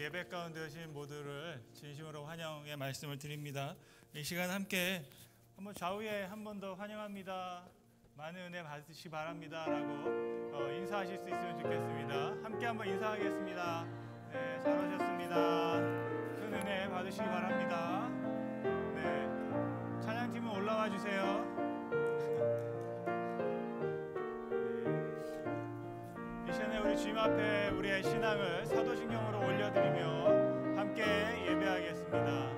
예배 가운데 오신 모두를 진심으로 환영의 말씀을 드립니다. 이 시간 함께 한번 좌우에 한 번 더 환영합니다. 많은 은혜 받으시기 바랍니다 라고 인사하실 수 있으면 좋겠습니다. 함께 한번 인사하겠습니다. 네, 잘 오셨습니다. 큰 은혜 받으시기 바랍니다. 네, 찬양팀은 올라와 주세요. 이 시간에 우리 주님 앞에 우리의 신앙을 사도신경으로 올려드리며 함께 예배하겠습니다.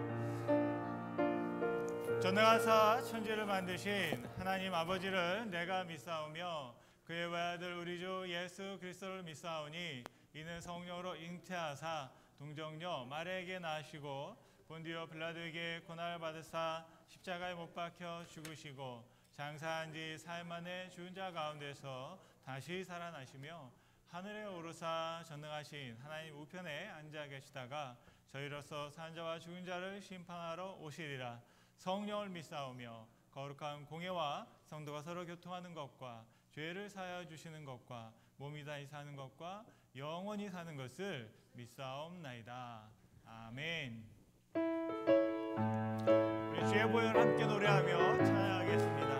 전능하사 천지를 만드신 하나님 아버지를 내가 믿사오며 그의 외아들 우리 주 예수 그리스도를 믿사오니 이는 성령으로 잉태하사 동정녀 마리아에게 낳으시고 본디오 빌라도에게 고난을 받으사 십자가에 못 박혀 죽으시고 장사한 지 사흘 만에 죽은 자 가운데서 다시 살아나시며 하늘에 오르사 전능하신 하나님 우편에 앉아 계시다가 저희로서 산 자와 죽은 자를 심판하러 오시리라. 성령을 믿사오며 거룩한 공예와 성도가 서로 교통하는 것과 죄를 사하여 주시는 것과 몸이 다시 사는 것과 영원히 사는 것을 믿사옵나이다. 아멘. 우리 주의 보혈 함께 노래하며 찬양하겠습니다.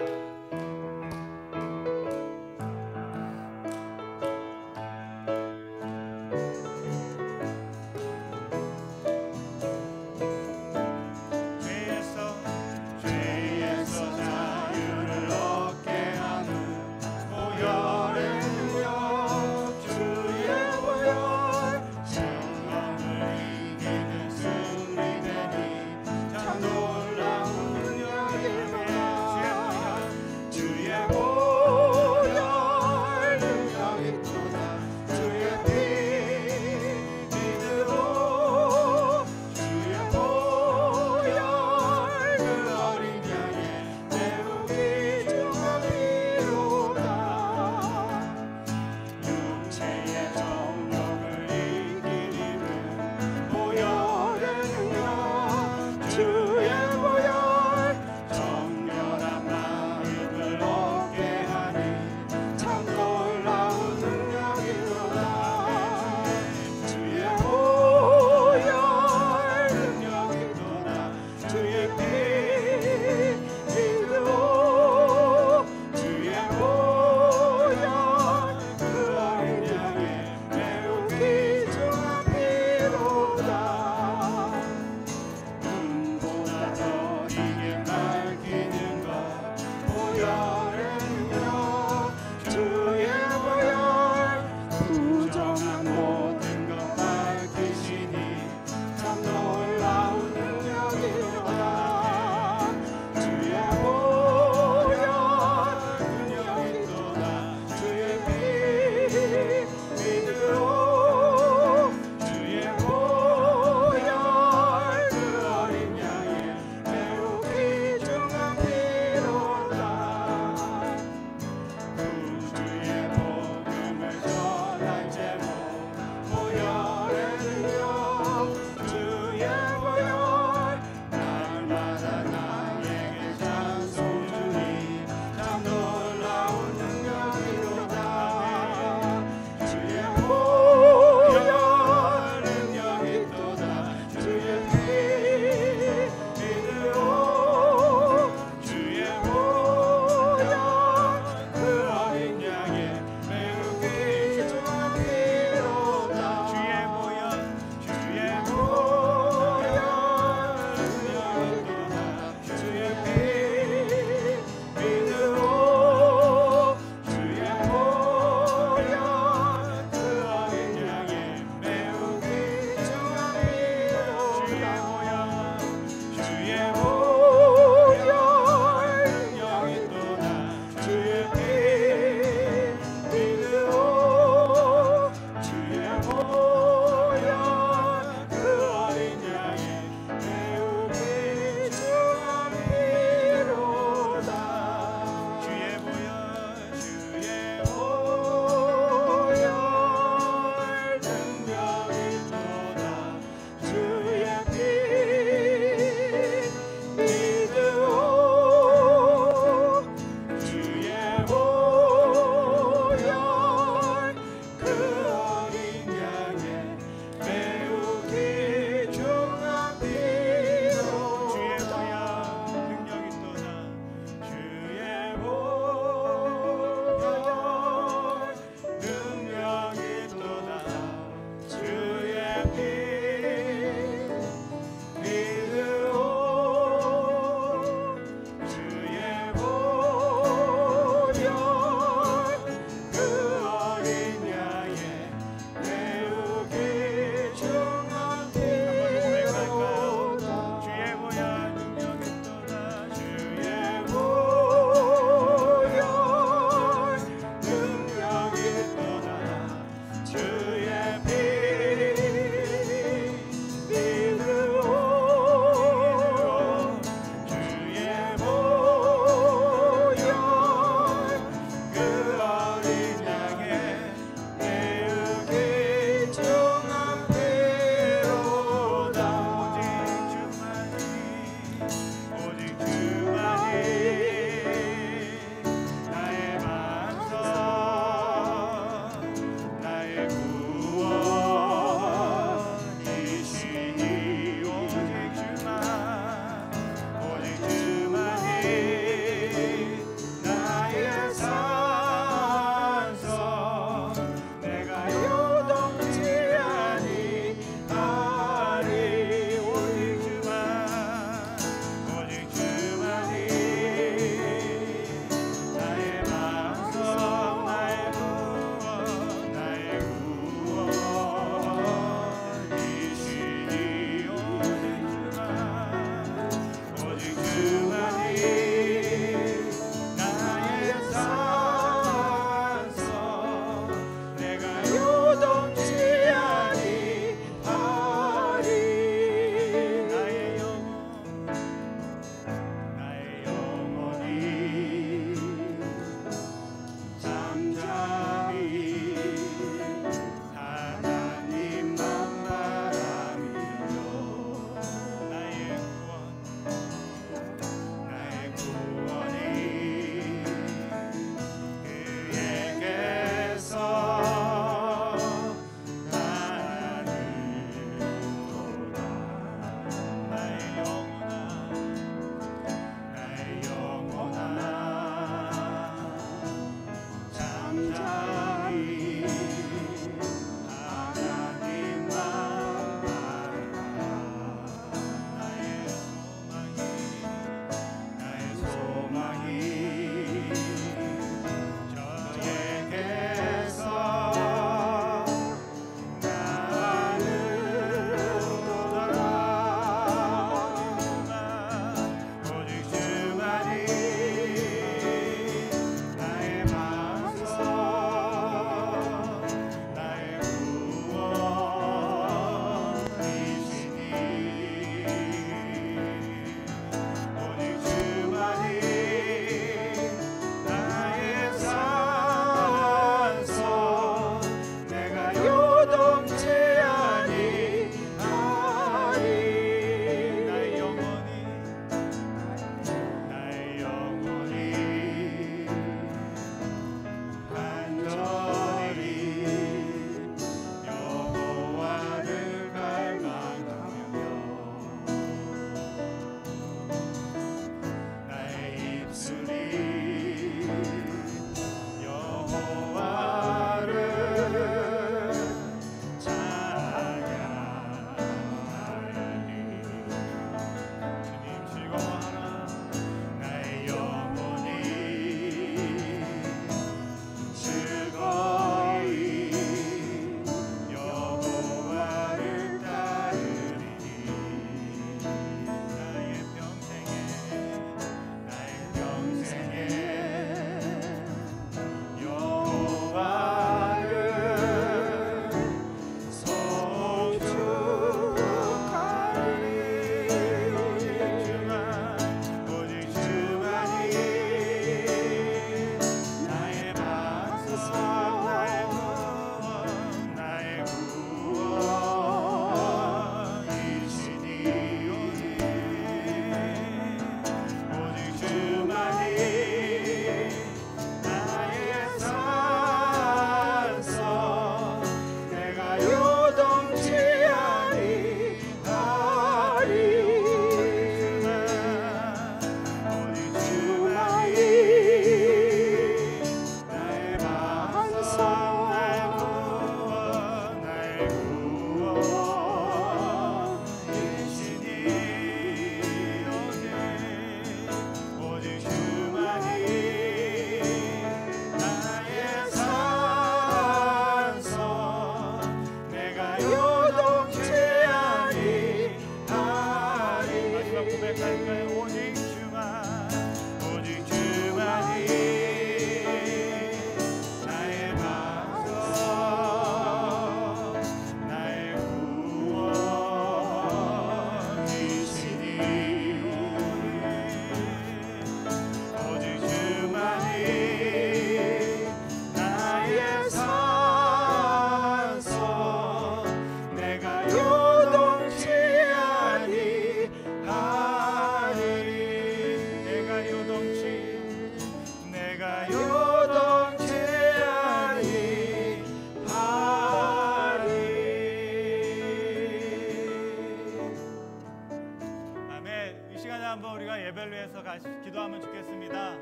우리가 예배를 위해서 기도하면 좋겠습니다.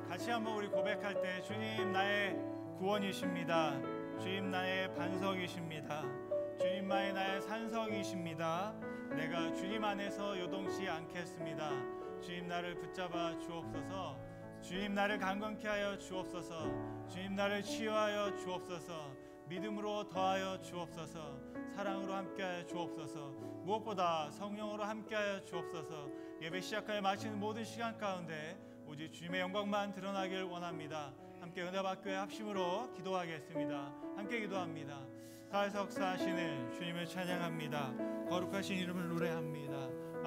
같이 한번 우리 고백할 때 주님 나의 구원이십니다. 주님 나의 반석이십니다. 주님만이 나의 산성이십니다. 내가 주님 안에서 요동치 않겠습니다. 주님 나를 붙잡아 주옵소서. 주님 나를 강건케 하여 주옵소서. 주님 나를 치유하여 주옵소서. 믿음으로 더하여 주옵소서. 사랑으로 함께하여 주옵소서. 무엇보다 성령으로 함께하여 주옵소서. 예배 시작하여 마치는 모든 시간 가운데 오직 주님의 영광만 드러나길 원합니다. 함께 은혜받교회 합심으로 기도하겠습니다. 함께 기도합니다. 살석사하시는 주님을 찬양합니다. 거룩하신 이름을 노래합니다.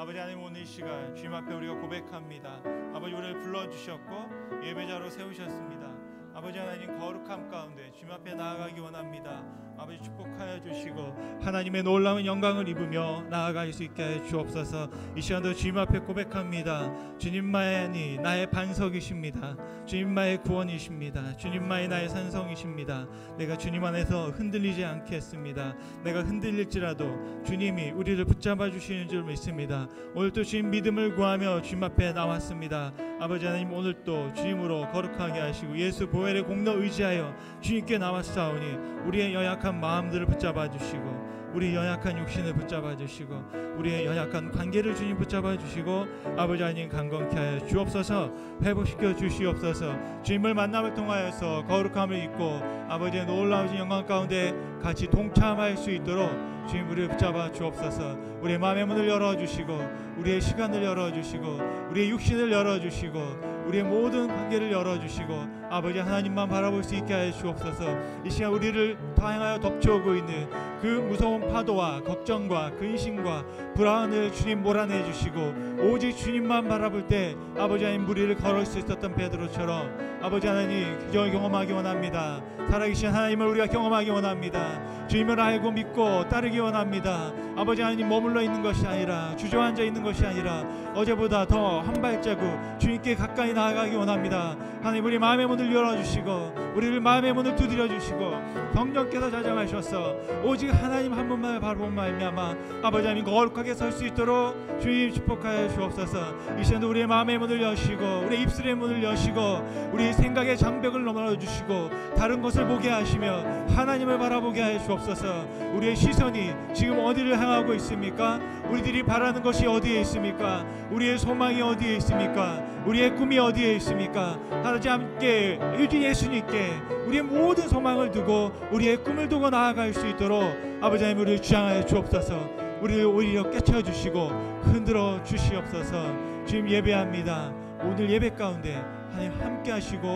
아버지 하나님, 오늘 이 시간 주님 앞에 우리가 고백합니다. 아버지, 우리를 불러주셨고 예배자로 세우셨습니다. 아버지 하나님, 거룩함 가운데 주님 앞에 나아가기 원합니다. 아버지, 축복하여 주시고 하나님의 놀라운 영광을 입으며 나아갈 수 있게 해 주옵소서. 이 시간도 주님 앞에 고백합니다. 주님만이 나의 반석이십니다. 주님만의 구원이십니다. 주님만이 나의 산성이십니다. 내가 주님 안에서 흔들리지 않겠습니다. 내가 흔들릴지라도 주님이 우리를 붙잡아 주시는 줄 믿습니다. 오늘 또 주님 믿음을 구하며 주님 앞에 나왔습니다. 아버지 하나님, 오늘 또 주님으로 거룩하게 하시고 예수 보혈의 공로 의지하여 주님께 나왔사오니 우리의 연약한 마음들을 붙잡아 주시고 우리의 연약한 육신을 붙잡아 주시고 우리의 연약한 관계를 주님 붙잡아 주시고 아버지 하나님, 강건케 하여 주옵소서. 회복시켜 주시옵소서. 주님을 만남을 통하여서 거룩함을 입고 아버지의 놀라운 영광 가운데 같이 동참할 수 있도록 주님 우리를 붙잡아 주옵소서. 우리의 마음의 문을 열어주시고 우리의 시간을 열어주시고 우리의 육신을 열어주시고 우리의 모든 관계를 열어주시고 아버지 하나님만 바라볼 수 있게 하여 주옵소서. 이 시간 우리를 다양하여 덮쳐오고 있는 그 무서운 파도와 걱정과 근심과 불안을 주님 몰아내 주시고 오직 주님만 바라볼 때 아버지 하나님, 무리를 걸을 수 있었던 베드로처럼 아버지 하나님 기적을 경험하기 원합니다. 살아계신 하나님을 우리가 경험하기 원합니다. 주님을 알고 믿고 따르기 원합니다. 아버지 하나님, 머물러 있는 것이 아니라 주저앉아 있는 것이 아니라 어제보다 더 한 발자국 주님께 가까이 나아가기 원합니다. 하나님, 우리 마음의 문을 열어주시고 우리를 마음의 문을 두드려 주시고 성령께서 자정하셔서 오직 하나님 한 분만을 바라본 말미암아 아버지 하나님 거룩하게 설 수 있도록 주님 축복하여 주옵소서. 이 시간도 우리의 마음의 문을 여시고 우리의 입술의 문을 여시고 우리 생각의 장벽을 넘어주시고 다른 것을 보게 하시며 하나님을 바라보게 하여 주옵소서. 우리의 시선이 지금 어디를 향하고 있습니까? 우리들이 바라는 것이 어디에 있습니까? 우리의 소망이 어디에 있습니까? 우리의 꿈이 어디에 있습니까? 하나님 함께 유지 예수님께 우리의 모든 소망을 두고 우리의 꿈을 두고 나아갈 수 있도록 아버지 하나님 우리를 주장하여 주옵소서. 우리를 오히려 깨쳐주시고 흔들어 주시옵소서. 주님 예배합니다. 오늘 예배 가운데 하나님 함께 하시고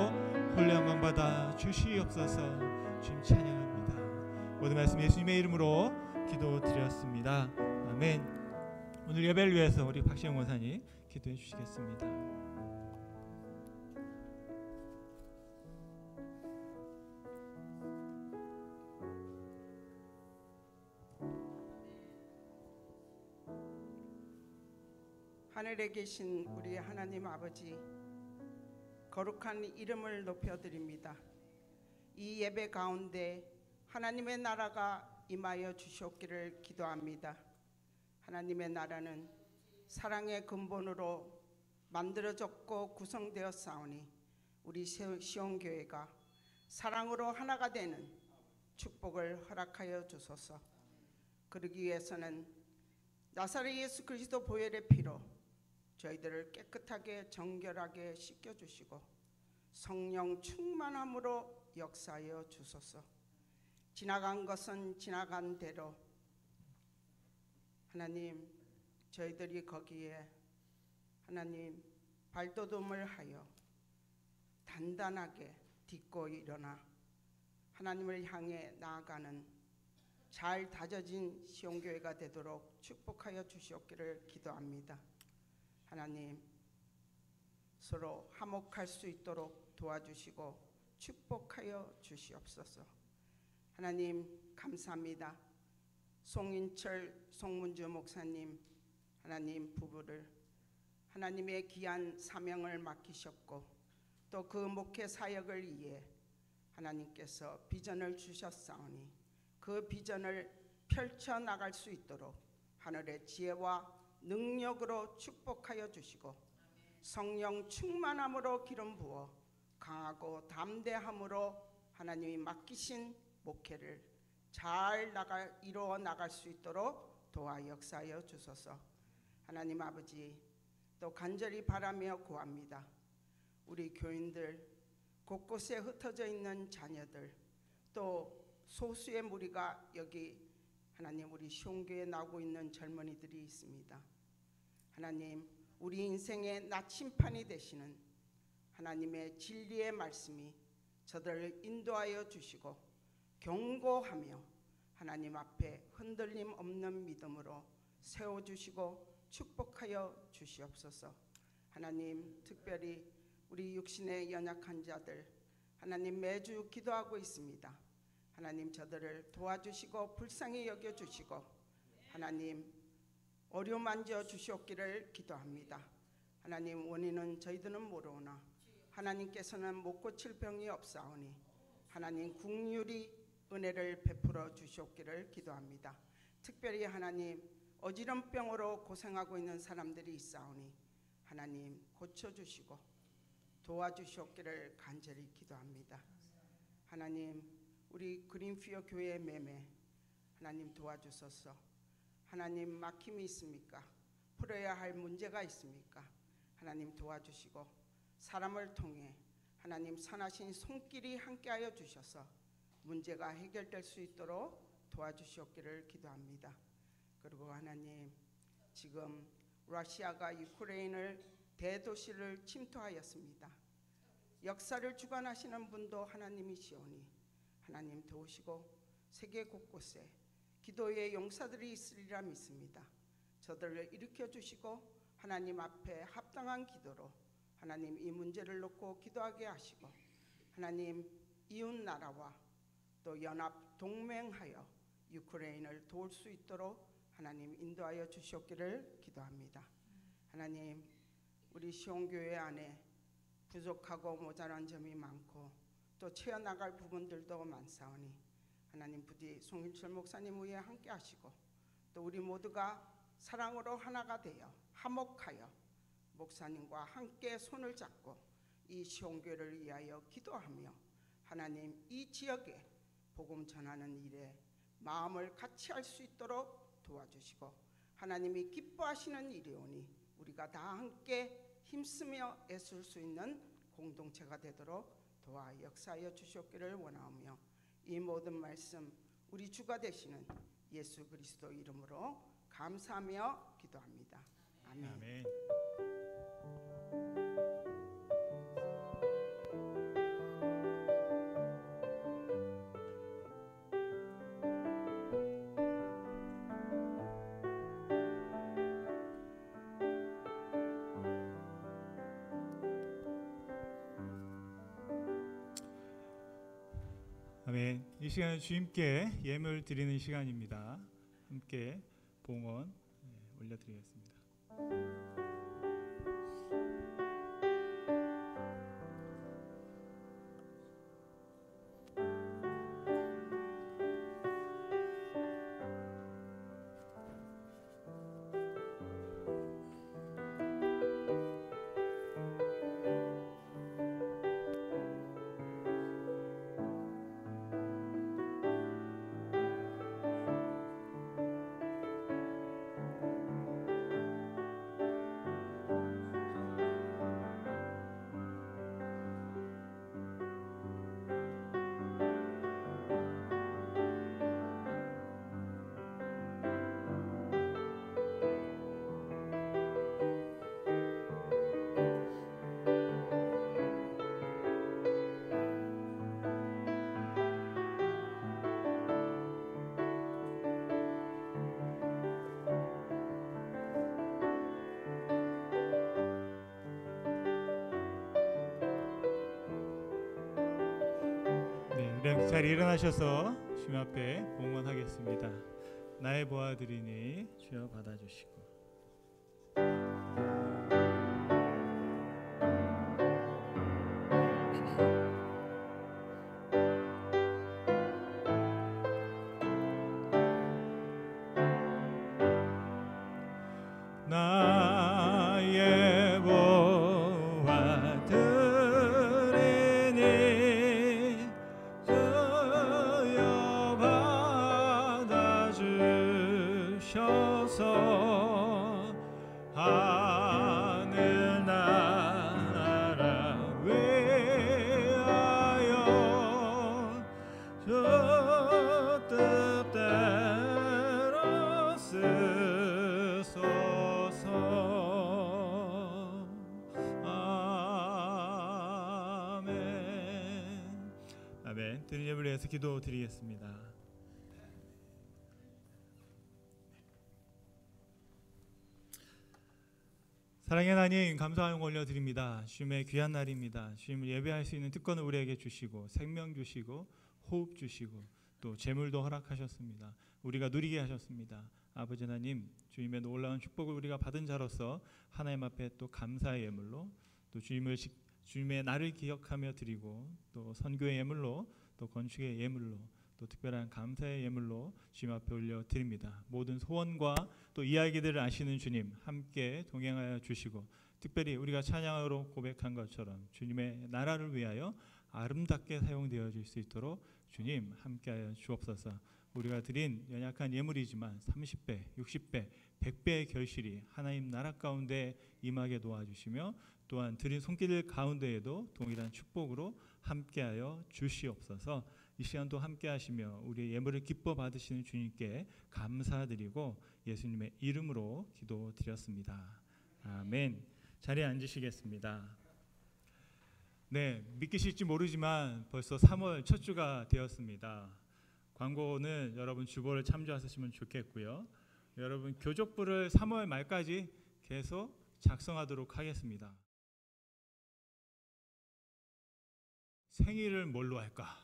홀리 영광 받아 주시옵소서. 주님 찬양합니다. 모든 말씀 예수님의 이름으로 기도드렸습니다. 아멘. 오늘 예배를 위해서 우리 박시영 원사님 기도해 주시겠습니다. 하늘에 계신 우리 하나님 아버지, 거룩한 이름을 높여드립니다. 이 예배 가운데 하나님의 나라가 임하여 주시옵기를 기도합니다. 하나님의 나라는 사랑의 근본으로 만들어졌고 구성되었사오니 우리 시온교회가 사랑으로 하나가 되는 축복을 허락하여 주소서. 그러기 위해서는 나사렛 예수 그리스도 보혈의 피로 저희들을 깨끗하게 정결하게 씻겨주시고 성령 충만함으로 역사하여 주소서. 지나간 것은 지나간 대로 하나님, 저희들이 거기에 하나님 발돋움을 하여 단단하게 딛고 일어나 하나님을 향해 나아가는 잘 다져진 시온교회가 되도록 축복하여 주시옵기를 기도합니다. 하나님, 서로 화목할 수 있도록 도와주시고 축복하여 주시옵소서. 하나님 감사합니다. 송인철, 송문주 목사님 하나님 부부를 하나님의 귀한 사명을 맡기셨고 또 그 목회 사역을 위해 하나님께서 비전을 주셨사오니 그 비전을 펼쳐나갈 수 있도록 하늘의 지혜와 능력으로 축복하여 주시고 성령 충만함으로 기름 부어 강하고 담대함으로 하나님이 맡기신 목회를 잘 이루어 나갈 수 있도록 도와 역사하여 주소서. 하나님 아버지, 또 간절히 바라며 구합니다. 우리 교인들, 곳곳에 흩어져 있는 자녀들, 또 소수의 무리가 여기 하나님 우리 시온교회에 나오고 있는 젊은이들이 있습니다. 하나님, 우리 인생의 나침판이 되시는 하나님의 진리의 말씀이 저들을 인도하여 주시고 경고하며 하나님 앞에 흔들림 없는 믿음으로 세워주시고 축복하여 주시옵소서. 하나님, 특별히 우리 육신의 연약한 자들 하나님 매주 기도하고 있습니다. 하나님, 저들을 도와주시고 불쌍히 여겨주시고 하나님 어루만져 주시옵기를 기도합니다. 하나님, 원인은 저희들은 모르오나 하나님께서는 못 고칠 병이 없사오니 하나님 긍휼히 은혜를 베풀어 주시옵기를 기도합니다. 특별히 하나님, 어지럼병으로 고생하고 있는 사람들이 있사오니 하나님 고쳐주시고 도와주시옵기를 간절히 기도합니다. 하나님, 우리 그린피어 교회 매매 하나님 도와주소서. 하나님, 막힘이 있습니까? 풀어야 할 문제가 있습니까? 하나님 도와주시고 사람을 통해 하나님 선하신 손길이 함께하여 주셔서 문제가 해결될 수 있도록 도와주시옵기를 기도합니다. 그리고 하나님, 지금 러시아가 우크라이나를 대도시를 침투하였습니다. 역사를 주관하시는 분도 하나님이시오니 하나님 도우시고 세계 곳곳에 기도의 용사들이 있으리라 믿습니다. 저들을 일으켜 주시고 하나님 앞에 합당한 기도로 하나님 이 문제를 놓고 기도하게 하시고 하나님 이웃 나라와 또 연합 동맹하여 우크라이나를 도울 수 있도록 하나님 인도하여 주시옵기를 기도합니다. 하나님, 우리 시온교회 안에 부족하고 모자란 점이 많고 또 채워나갈 부분들도 많사오니 하나님 부디 송일철 목사님 위에 함께 하시고 또 우리 모두가 사랑으로 하나가 되어 화목하여 목사님과 함께 손을 잡고 이 시온교회를 위하여 기도하며 하나님 이 지역에 복음 전하는 일에 마음을 같이 할 수 있도록 도와주시고 하나님이 기뻐하시는 일이오니 우리가 다 함께 힘쓰며 애쓸 수 있는 공동체가 되도록 도와 역사하여 주시옵기를 원하오며 이 모든 말씀 우리 주가 되시는 예수 그리스도 이름으로 감사하며 기도합니다. 아멘. 아멘. 아멘. 이 시간은 주님께 예물 드리는 시간입니다. 함께 봉헌 올려드리겠습니다. 우리 자리 일어나셔서 주님 앞에 봉헌하겠습니다. 나의 보아드리니 주여 받아주시고 나의 보아드리니 아멘. 드린 예물을 위해서 기도드리겠습니다. 사랑의 하나님, 감사하여 올려드립니다. 주님의 귀한 날입니다. 주님을 예배할 수 있는 특권을 우리에게 주시고 생명 주시고 호흡 주시고 또 재물도 허락하셨습니다. 우리가 누리게 하셨습니다. 아버지 하나님, 주님의 놀라운 축복을 우리가 받은 자로서 하나님 앞에 또 감사의 예물로 또 주님의 날을 기억하며 드리고 또 선교의 예물로 또 건축의 예물로 또 특별한 감사의 예물로 주님 앞에 올려드립니다. 모든 소원과 또 이야기들을 아시는 주님 함께 동행하여 주시고 특별히 우리가 찬양으로 고백한 것처럼 주님의 나라를 위하여 아름답게 사용되어질 수 있도록 주님 함께하여 주옵소서. 우리가 드린 연약한 예물이지만 30배, 60배, 100배의 결실이 하나님 나라 가운데 임하게 도와주시며 또한 드린 손길 가운데에도 동일한 축복으로 함께하여 주시옵소서. 이 시간도 함께하시며 우리의 예물을 기뻐 받으시는 주님께 감사드리고 예수님의 이름으로 기도드렸습니다. 아멘. 자리에 앉으시겠습니다. 네, 믿기실지 모르지만 벌써 3월 첫 주가 되었습니다. 광고는 여러분 주보를 참조하시면 좋겠고요. 여러분 교족부를 3월 말까지 계속 작성하도록 하겠습니다. 생일을 뭘로 할까?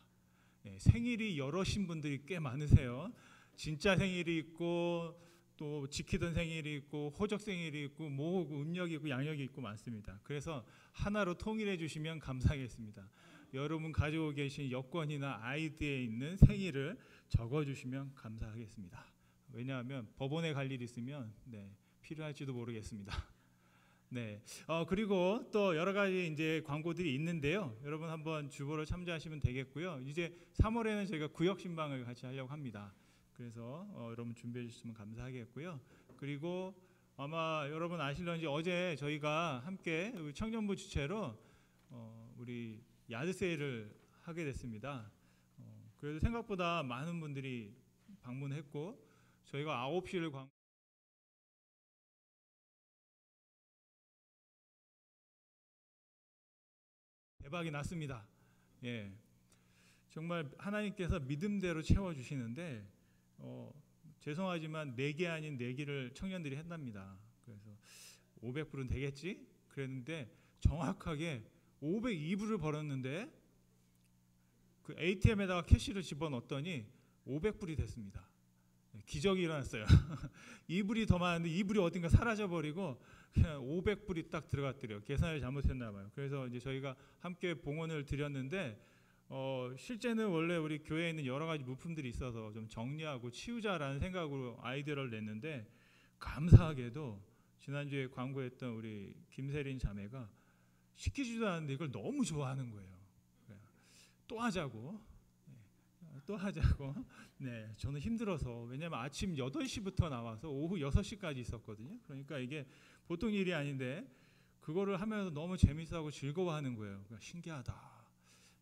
네, 생일이 여러신 분들이 꽤 많으세요. 진짜 생일이 있고 또 지키던 생일이 있고 호적 생일이 있고 모호고 음력이 있고 양력이 있고 많습니다. 그래서 하나로 통일해 주시면 감사하겠습니다. 여러분 가지고 계신 여권이나 아이디에 있는 생일을 적어주시면 감사하겠습니다. 왜냐하면 법원에 갈 일이 있으면 필요할지도 모르겠습니다. 네. 그리고 또 여러 가지 이제 광고들이 있는데요. 여러분 한번 주보를 참조하시면 되겠고요. 이제 3월에는 저희가 구역 신방을 같이 하려고 합니다. 그래서 여러분 준비해 주시면 감사하겠고요. 그리고 아마 여러분 아실런지 어제 저희가 함께 청년부 주최로 우리 야드 세일을 하게 됐습니다. 그래도 생각보다 많은 분들이 방문했고 저희가 9시를 대박이 났습니다. 예, 정말 하나님께서 믿음대로 채워주시는데 죄송하지만 4개 아닌 4개를 청년들이 했답니다. 그래서 500불은 되겠지? 그랬는데 정확하게 502불을 벌었는데 그 ATM에다가 캐시를 집어넣었더니 500불이 됐습니다. 기적이 일어났어요. 2불이 더 많은데 2불이 어딘가 사라져버리고 그냥 500불이 딱 들어갔더래요. 계산을 잘못했나 봐요. 그래서 이제 저희가 함께 봉헌을 드렸는데 실제는 원래 우리 교회에 있는 여러 가지 물품들이 있어서 좀 정리하고 치우자라는 생각으로 아이디어를 냈는데 감사하게도 지난주에 광고했던 우리 김세린 자매가 시키지도 않았는데 이걸 너무 좋아하는 거예요. 또 하자고. 네, 저는 힘들어서 왜냐하면 아침 8시부터 나와서 오후 6시까지 있었거든요. 그러니까 이게 보통 일이 아닌데 그거를 하면서 너무 재밌어하고 즐거워하는 거예요. 그러니까 신기하다.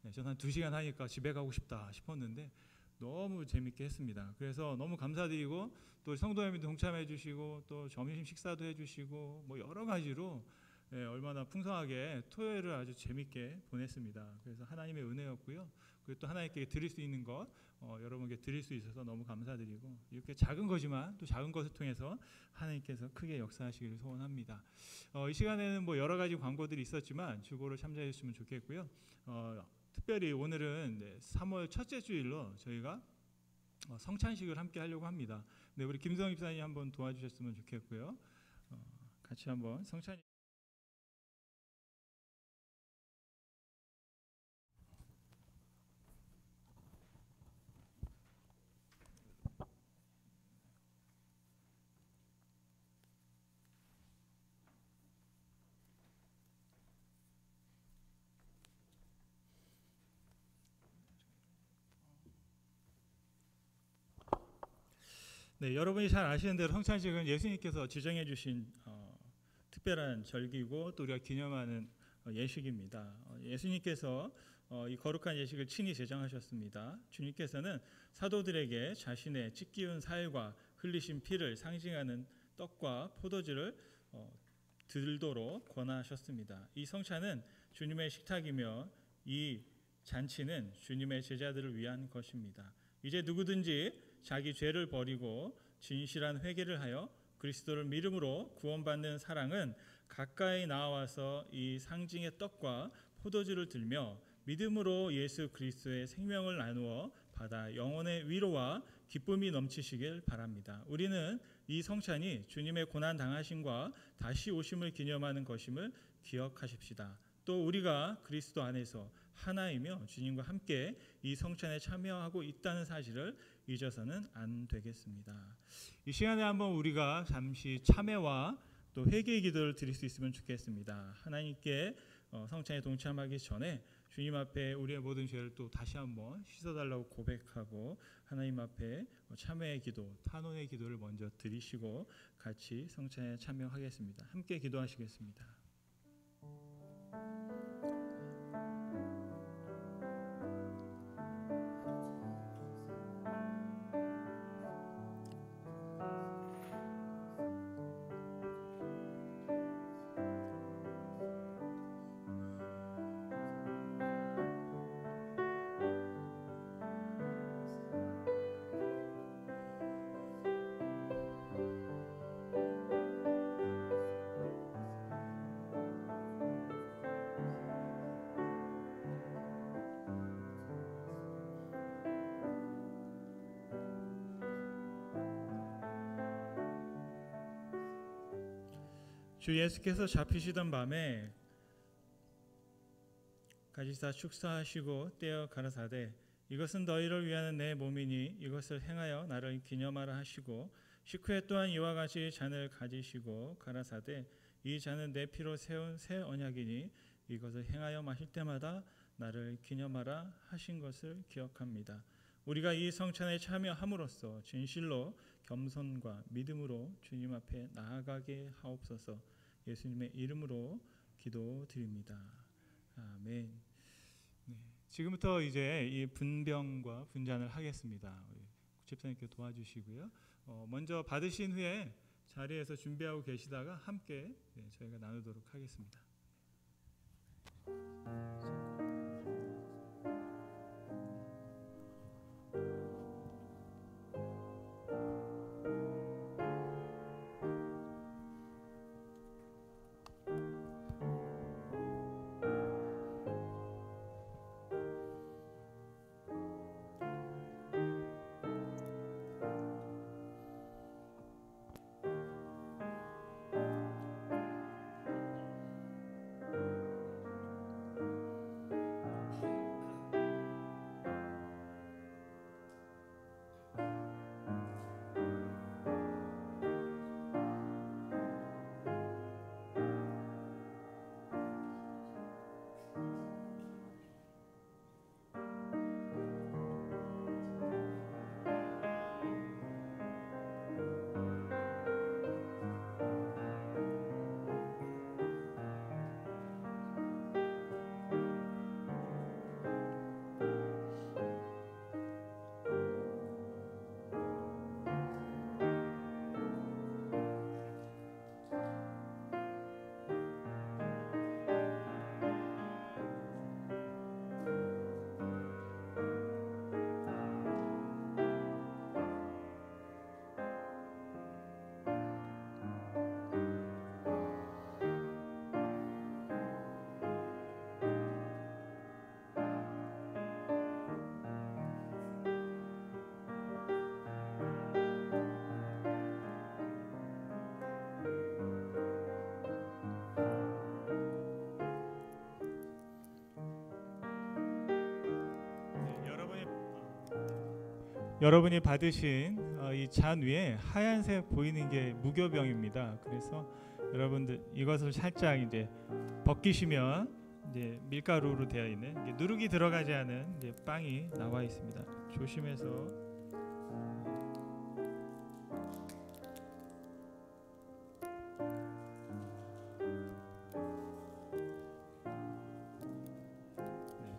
네, 저는 한 2시간 하니까 집에 가고 싶다 싶었는데 너무 재밌게 했습니다. 그래서 너무 감사드리고 또 성도님들 동참해 주시고 또 점심 식사도 해주시고 뭐 여러 가지로 얼마나 풍성하게 토요일을 아주 재밌게 보냈습니다. 그래서 하나님의 은혜였고요. 그리고 또 하나님께 드릴 수 있는 것 여러분께 드릴 수 있어서 너무 감사드리고 이렇게 작은 거지만 또 작은 것을 통해서 하나님께서 크게 역사하시기를 소원합니다. 이 시간에는 뭐 여러 가지 광고들이 있었지만 주보를 참조해 주시면 좋겠고요. 특별히 오늘은 3월 첫째 주일로 저희가 성찬식을 함께 하려고 합니다. 네, 우리 김성 집사님 한번 도와주셨으면 좋겠고요. 같이 한번 성찬. 네, 여러분이 잘 아시는 대로 성찬식은 예수님께서 지정해 주신 특별한 절기고 또 우리가 기념하는 예식입니다. 예수님께서 이 거룩한 예식을 친히 제정하셨습니다. 주님께서는 사도들에게 자신의 찢기운 살과 흘리신 피를 상징하는 떡과 포도주를 들도록 권하셨습니다. 이 성찬은 주님의 식탁이며 이 잔치는 주님의 제자들을 위한 것입니다. 이제 누구든지 자기 죄를 버리고 진실한 회개를 하여 그리스도를 믿음으로 구원받는 사랑은 가까이 나와서 이 상징의 떡과 포도주를 들며 믿음으로 예수 그리스도의 생명을 나누어 받아 영혼의 위로와 기쁨이 넘치시길 바랍니다. 우리는 이 성찬이 주님의 고난 당하심과 다시 오심을 기념하는 것임을 기억하십시다. 또 우리가 그리스도 안에서 하나이며 주님과 함께 이 성찬에 참여하고 있다는 사실을 잊어서는 안 되겠습니다. 이 시간에 한번 우리가 잠시 참회와 또 회개의 기도를 드릴 수 있으면 좋겠습니다. 하나님께 성찬에 동참하기 전에 주님 앞에 우리의 모든 죄를 또 다시 한번 씻어달라고 고백하고 하나님 앞에 참회의 기도, 탄원의 기도를 먼저 드리시고 같이 성찬에 참여하겠습니다. 함께 기도하시겠습니다. 주 예수께서 잡히시던 밤에 가지사 축사하시고 떼어 가라사대 이것은 너희를 위하는 내 몸이니 이것을 행하여 나를 기념하라 하시고 식후에 또한 이와 같이 잔을 가지시고 가라사대 이 잔은 내 피로 세운 새 언약이니 이것을 행하여 마실 때마다 나를 기념하라 하신 것을 기억합니다. 우리가 이 성찬에 참여함으로써 진실로 겸손과 믿음으로 주님 앞에 나아가게 하옵소서. 예수님의 이름으로 기도드립니다. 아멘. 네, 지금부터 이제 이 분병과 분잔을 하겠습니다. 우리 집사님께 도와주시고요. 먼저 받으신 후에 자리에서 준비하고 계시다가 함께 저희가 나누도록 하겠습니다. 여러분이 받으신 이 잔 위에 하얀색 보이는 게 무교병입니다. 그래서 여러분들 이것을 살짝 이제 벗기시면 이제 밀가루로 되어 있는 이게 누룩이 들어가지 않은 이제 빵이 나와 있습니다. 조심해서.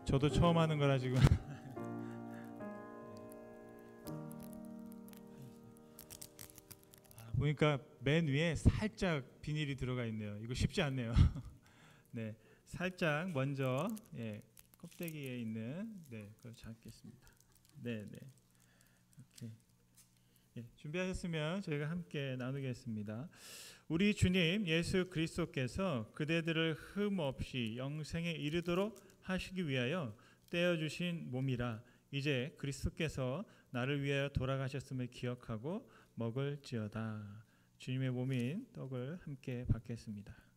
저도 처음 하는 거라 지금. 보니까 맨 위에 살짝 비닐이 들어가 있네요. 이거 쉽지 않네요. 네, 살짝 먼저 껍데기에 있는 그걸 잡겠습니다. 네. 이렇게 준비하셨으면 저희가 함께 나누겠습니다. 우리 주님 예수 그리스도께서 그대들을 흠 없이 영생에 이르도록 하시기 위하여 떼어 주신 몸이라 이제 그리스도께서 나를 위하여 돌아가셨음을 기억하고 먹을지어다. 주님의 몸인 떡을 함께 받겠습니다.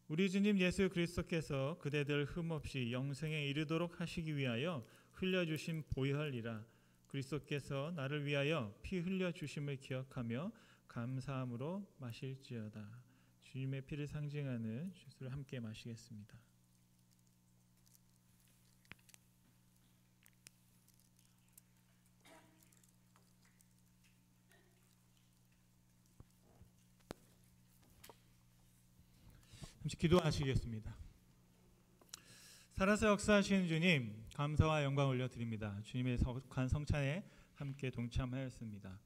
우리 주님 예수 그리스도께서 그대들 흠없이 영생에 이르도록 하시기 위하여 흘려주신 보혈이라 그리스도께서 나를 위하여 피 흘려주심을 기억하며 감사함으로 마실지어다. 주님의 피를 상징하는 주스를 함께 마시겠습니다. 잠시 기도하시겠습니다. 살아서 역사하시는 주님, 감사와 영광 올려드립니다. 주님의 거룩한 성찬에 함께 동참하였습니다.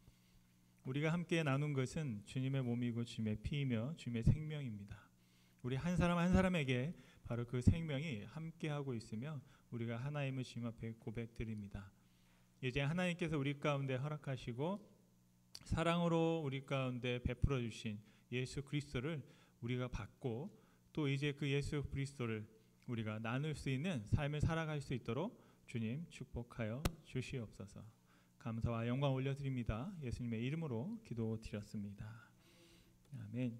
우리가 함께 나눈 것은 주님의 몸이고 주님의 피이며 주님의 생명입니다. 우리 한 사람 한 사람에게 바로 그 생명이 함께하고 있으며 우리가 하나님을 주님 앞에 고백드립니다. 이제 하나님께서 우리 가운데 허락하시고 사랑으로 우리 가운데 베풀어 주신 예수 그리스도를 우리가 받고 또 이제 그 예수 그리스도를 우리가 나눌 수 있는 삶을 살아갈 수 있도록 주님 축복하여 주시옵소서. 감사와 영광 올려드립니다. 예수님의 이름으로 기도드렸습니다. 아멘.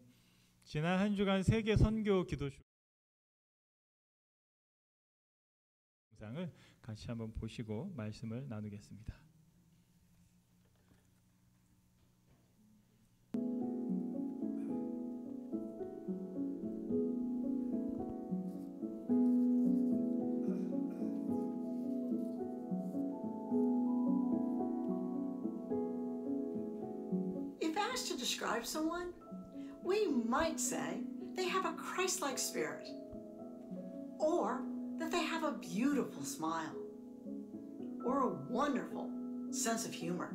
지난 한 주간 세계 선교 기도 영상을 같이 한번 보시고 말씀을 나누겠습니다. To describe someone, we might say they have a Christ-like spirit, or that they have a beautiful smile, or a wonderful sense of humor.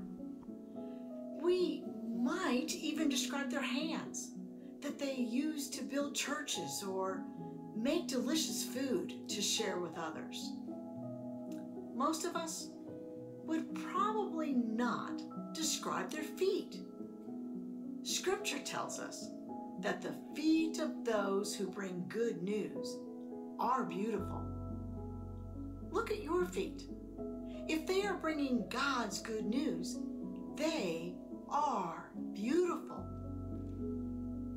We might even describe their hands, that they use to build churches or make delicious food to share with others. Most of us would probably not describe their feet. Scripture tells us that the feet of those who bring good news are beautiful. Look at your feet. If they are bringing God's good news, they are beautiful.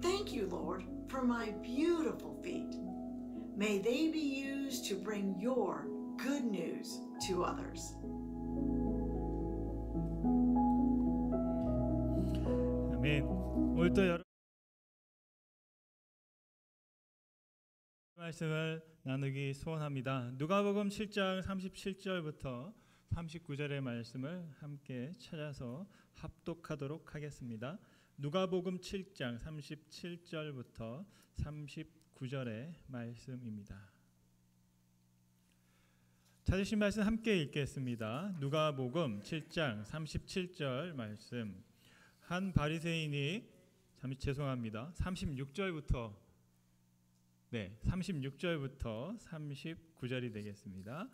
Thank you, Lord, for my beautiful feet. May they be used to bring your good news to others. 아멘. 오늘 또 여러분 말씀을 나누기 소원합니다. 누가복음 7장 37절부터 39절의 말씀을 함께 찾아서 합독하도록 하겠습니다. 누가복음 7장 37절부터 39절의 말씀입니다. 찾으신 말씀 함께 읽겠습니다. 누가복음 7장 37절 말씀. 한 바리새인이 36절부터 39절이 되겠습니다.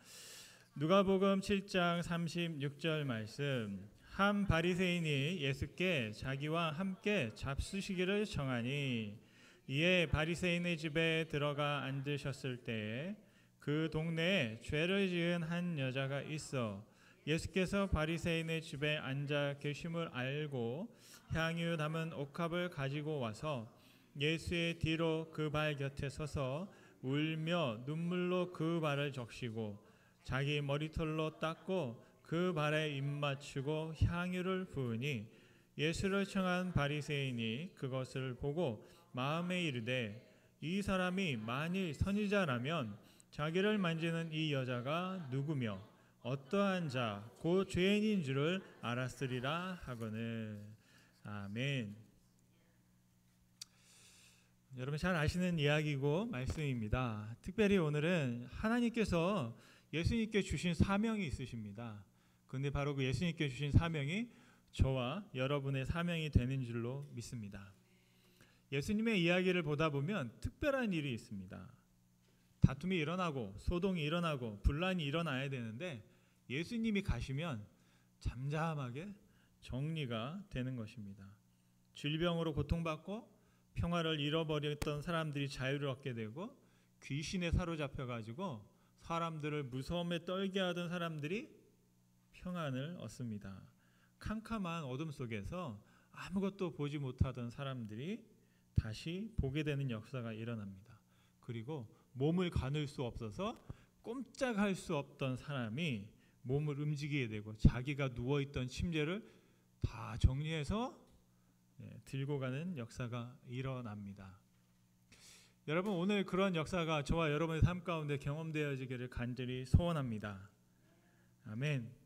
누가복음 7장 36절 말씀. 한 바리새인이 예수께 자기와 함께 잡수시기를 청하니 이에 바리새인의 집에 들어가 앉으셨을 때에 그 동네에 죄를 지은 한 여자가 있어 예수께서 바리새인의 집에 앉아 계심을 알고 향유 담은 옥합을 가지고 와서 예수의 뒤로 그 발 곁에 서서 울며 눈물로 그 발을 적시고 자기 머리털로 닦고 그 발에 입 맞추고 향유를 부으니 예수를 청한 바리새인이 그것을 보고 마음에 이르되 이 사람이 만일 선지자라면 자기를 만지는 이 여자가 누구며 어떠한 자 곧 죄인인 줄을 알았으리라 하거늘. 아멘. 여러분 잘 아시는 이야기고 말씀입니다. 특별히 오늘은 하나님께서 예수님께 주신 사명이 있으십니다. 근데 바로 그 예수님께 주신 사명이 저와 여러분의 사명이 되는 줄로 믿습니다. 예수님의 이야기를 보다 보면 특별한 일이 있습니다. 다툼이 일어나고 소동이 일어나고 분란이 일어나야 되는데 예수님이 가시면 잠잠하게 정리가 되는 것입니다. 질병으로 고통받고 평화를 잃어버렸던 사람들이 자유를 얻게 되고 귀신에 사로잡혀가지고 사람들을 무서움에 떨게 하던 사람들이 평안을 얻습니다. 캄캄한 어둠 속에서 아무것도 보지 못하던 사람들이 다시 보게 되는 역사가 일어납니다. 그리고 몸을 가눌 수 없어서 꼼짝할 수 없던 사람이 몸을 움직이게 되고 자기가 누워있던 침대를 다 정리해서 들고 가는 역사가 일어납니다. 여러분, 오늘 그런 역사가 저와 여러분의 삶 가운데 경험되어지기를 간절히 소원합니다. 아멘.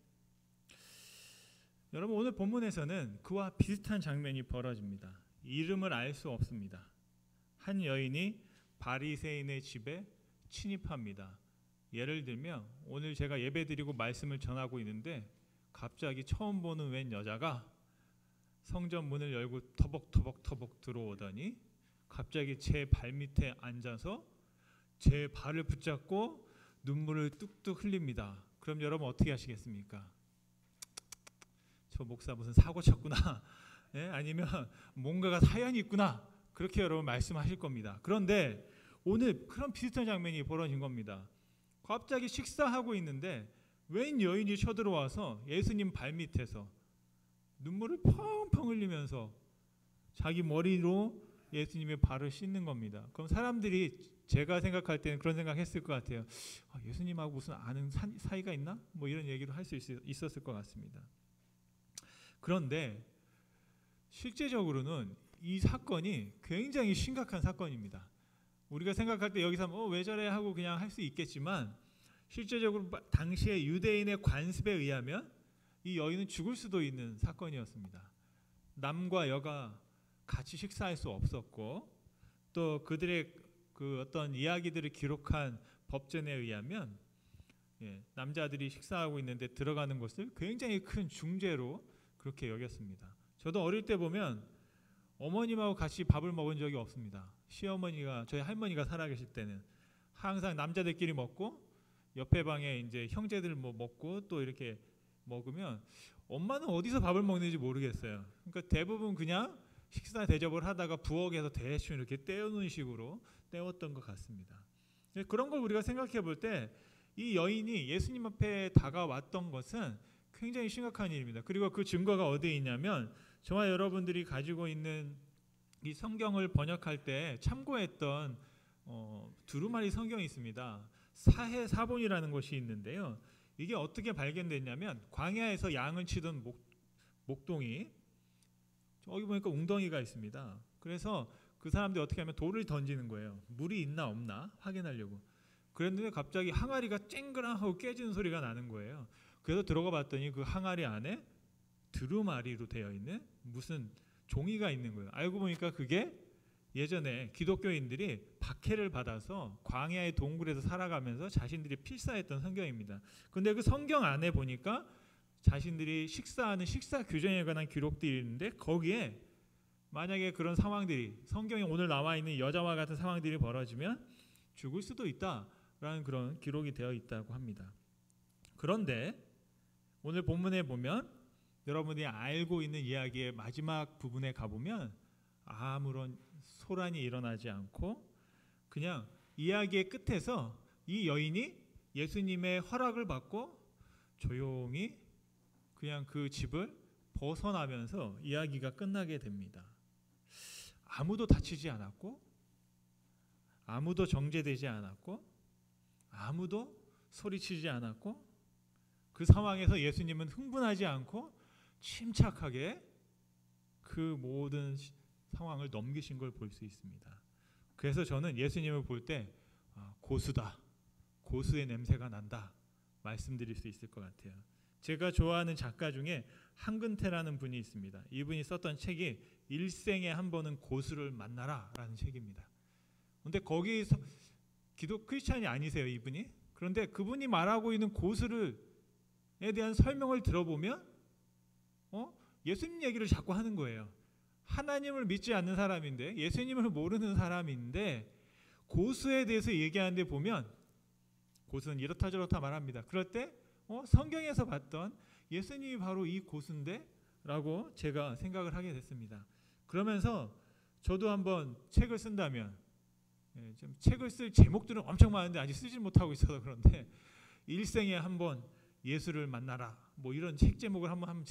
여러분, 오늘 본문에서는 그와 비슷한 장면이 벌어집니다. 이름을 알 수 없습니다. 한 여인이 바리새인의 집에 침입합니다. 예를 들면 오늘 제가 예배드리고 말씀을 전하고 있는데 갑자기 처음 보는 웬 여자가 성전 문을 열고 터벅터벅 들어오더니 갑자기 제 발밑에 앉아서 제 발을 붙잡고 눈물을 뚝뚝 흘립니다. 그럼 여러분 어떻게 하시겠습니까? 저 목사 무슨 사고 쳤구나. 아니면 뭔가가 사연이 있구나. 그렇게 여러분 말씀하실 겁니다. 그런데 오늘 그런 비슷한 장면이 벌어진 겁니다. 갑자기 식사하고 있는데 웬 여인이 쳐들어와서 예수님 발밑에서 눈물을 펑펑 흘리면서 자기 머리로 예수님의 발을 씻는 겁니다. 그럼 사람들이 제가 생각할 때는 그런 생각했을 것 같아요. 예수님하고 무슨 아는 사이가 있나? 뭐 이런 얘기를 할 수 있었을 것 같습니다. 그런데 실제적으로는 이 사건이 굉장히 심각한 사건입니다. 우리가 생각할 때 여기서 왜 저래 하고 그냥 할 수 있겠지만 실제적으로 당시의 유대인의 관습에 의하면 이 여인은 죽을 수도 있는 사건이었습니다. 남과 여가 같이 식사할 수 없었고 또 그들의 그 어떤 이야기들을 기록한 법전에 의하면 남자들이 식사하고 있는데 들어가는 것을 굉장히 큰 중죄로 그렇게 여겼습니다. 저도 어릴 때 보면 어머님하고 같이 밥을 먹은 적이 없습니다. 시어머니가 저희 할머니가 살아계실 때는 항상 남자들끼리 먹고 옆에 방에 이제 형제들 뭐 먹고 또 이렇게 먹으면 엄마는 어디서 밥을 먹는지 모르겠어요. 그러니까 대부분 그냥 식사 대접을 하다가 부엌에서 대충 이렇게 때우는 식으로 때웠던 것 같습니다. 그런 걸 우리가 생각해 볼 때 이 여인이 예수님 앞에 다가왔던 것은 굉장히 심각한 일입니다. 그리고 그 증거가 어디에 있냐면 저와 여러분들이 가지고 있는 이 성경을 번역할 때 참고했던 두루마리 성경이 있습니다. 사해사본이라는 것이 있는데요. 이게 어떻게 발견됐냐면 광야에서 양을 치던 목동이 여기 보니까 웅덩이가 있습니다. 그래서 그 사람들이 어떻게 하면 돌을 던지는 거예요. 물이 있나 없나 확인하려고. 그랬는데 갑자기 항아리가 쨍그랑하고 깨지는 소리가 나는 거예요. 그래서 들어가 봤더니 그 항아리 안에 두루마리로 되어 있는 무슨 종이가 있는 거예요. 알고 보니까 그게 예전에 기독교인들이 박해를 받아서 광야의 동굴에서 살아가면서 자신들이 필사했던 성경입니다. 근데 그 성경 안에 보니까 자신들이 식사하는 식사 규정에 관한 기록들이 있는데 거기에 만약에 그런 상황들이 성경에 오늘 나와 있는 여자와 같은 상황들이 벌어지면 죽을 수도 있다라는 그런 기록이 되어 있다고 합니다. 그런데 오늘 본문에 보면 여러분이 알고 있는 이야기의 마지막 부분에 가보면 아무런 소란이 일어나지 않고 그냥 이야기의 끝에서 이 여인이 예수님의 허락을 받고 조용히 그냥 그 집을 벗어나면서 이야기가 끝나게 됩니다. 아무도 다치지 않았고 아무도 정죄되지 않았고 아무도 소리치지 않았고 그 상황에서 예수님은 흥분하지 않고 침착하게 그 모든 상황을 넘기신 걸 볼 수 있습니다. 그래서 저는 예수님을 볼 때 고수다, 고수의 냄새가 난다 말씀드릴 수 있을 것 같아요. 제가 좋아하는 작가 중에 한근태라는 분이 있습니다. 이분이 썼던 책이 일생에 한 번은 고수를 만나라 라는 책입니다. 그런데 거기서 크리스찬이 아니세요 이분이. 그런데 그분이 말하고 있는 고수를 대한 설명을 들어보면 예수님 얘기를 자꾸 하는 거예요. 하나님을 믿지 않는 사람인데, 예수님을 모르는 사람인데 고수에 대해서 얘기하는데 보면 고수는 이렇다 저렇다 말합니다. 그럴 때 성경에서 봤던 예수님이 바로 이 고수인데 라고 제가 생각을 하게 됐습니다. 그러면서 저도 한번 책을 쓴다면, 좀 책을 쓸 제목들은 엄청 많은데 아직 쓰지 못하고 있어서 그런데 일생에 한번 예수를 만나라 뭐 이런 책 제목을 한번 하면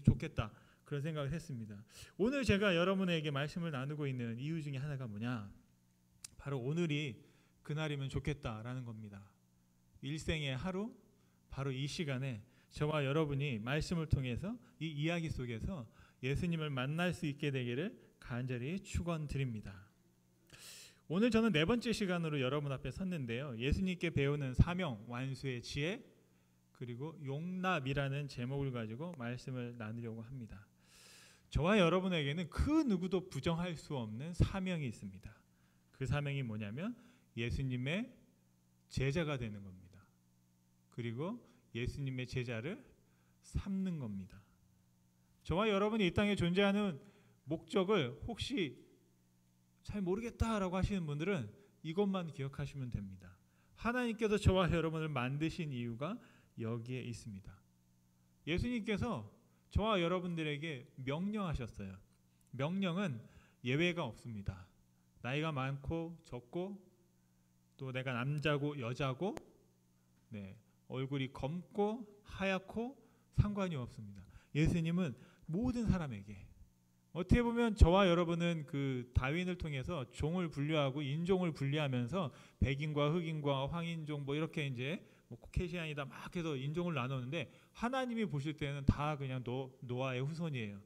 좋겠다 그런 생각을 했습니다. 오늘 제가 여러분에게 말씀을 나누고 있는 이유 중에 하나가 뭐냐, 바로 오늘이 그날이면 좋겠다라는 겁니다. 일생의 하루, 바로 이 시간에 저와 여러분이 말씀을 통해서 이 이야기 속에서 예수님을 만날 수 있게 되기를 간절히 축원드립니다. 오늘 저는 네 번째 시간으로 여러분 앞에 섰는데요. 예수님께 배우는 사명, 완수의 지혜, 그리고 용납이라는 제목을 가지고 말씀을 나누려고 합니다. 저와 여러분에게는 그 누구도 부정할 수 없는 사명이 있습니다. 그 사명이 뭐냐면 예수님의 제자가 되는 겁니다. 그리고 예수님의 제자를 삼는 겁니다. 저와 여러분이 이 땅에 존재하는 목적을 혹시 잘 모르겠다라고 하시는 분들은 이것만 기억하시면 됩니다. 하나님께서 저와 여러분을 만드신 이유가 여기에 있습니다. 예수님께서 저와 여러분들에게 명령하셨어요. 명령은 예외가 없습니다. 나이가 많고 적고, 또 내가 남자고 여자고, 얼굴이 검고 하얗고 상관이 없습니다. 예수님은 모든 사람에게, 어떻게 보면 저와 여러분은 그 다윈을 통해서 종을 분류하고 인종을 분리하면서 백인과 흑인과 황인종 뭐 이렇게 이제 코케시안이다 막 해서 인종을 나누는데, 하나님이 보실 때는 다 그냥 노아의 후손이에요.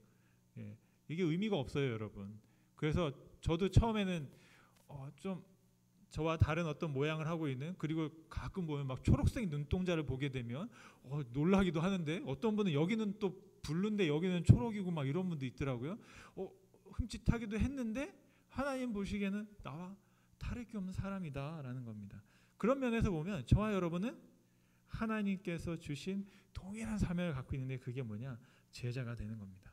이게 의미가 없어요, 여러분. 그래서 저도 처음에는 좀 저와 다른 어떤 모양을 하고 있는, 그리고 가끔 보면 막 초록색 눈동자를 보게 되면 놀라기도 하는데, 어떤 분은 여기는 또 블루인데 여기는 초록이고 막 이런 분도 있더라고요. 흠칫하기도 했는데 하나님 보시기에는 나와 다를 게 없는 사람이다라는 겁니다. 그런 면에서 보면 저와 여러분은 하나님께서 주신 동일한 사명을 갖고 있는데, 그게 뭐냐? 제자가 되는 겁니다.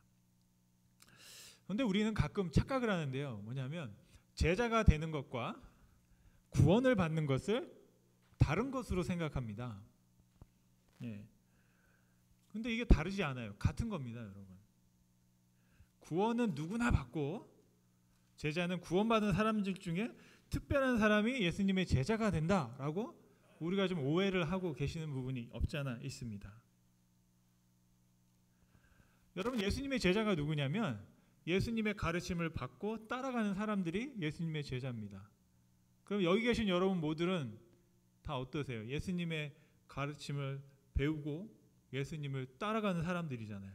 그런데 우리는 가끔 착각을 하는데요. 뭐냐면 제자가 되는 것과 구원을 받는 것을 다른 것으로 생각합니다. 근데 이게 다르지 않아요. 같은 겁니다, 여러분. 구원은 누구나 받고, 제자는 구원받은 사람들 중에 특별한 사람이 예수님의 제자가 된다라고 우리가 좀 오해를 하고 계시는 부분이 없지 않아 있습니다. 여러분, 예수님의 제자가 누구냐면 예수님의 가르침을 받고 따라가는 사람들이 예수님의 제자입니다. 그럼 여기 계신 여러분 모두는 다 어떠세요? 예수님의 가르침을 배우고 예수님을 따라가는 사람들이잖아요.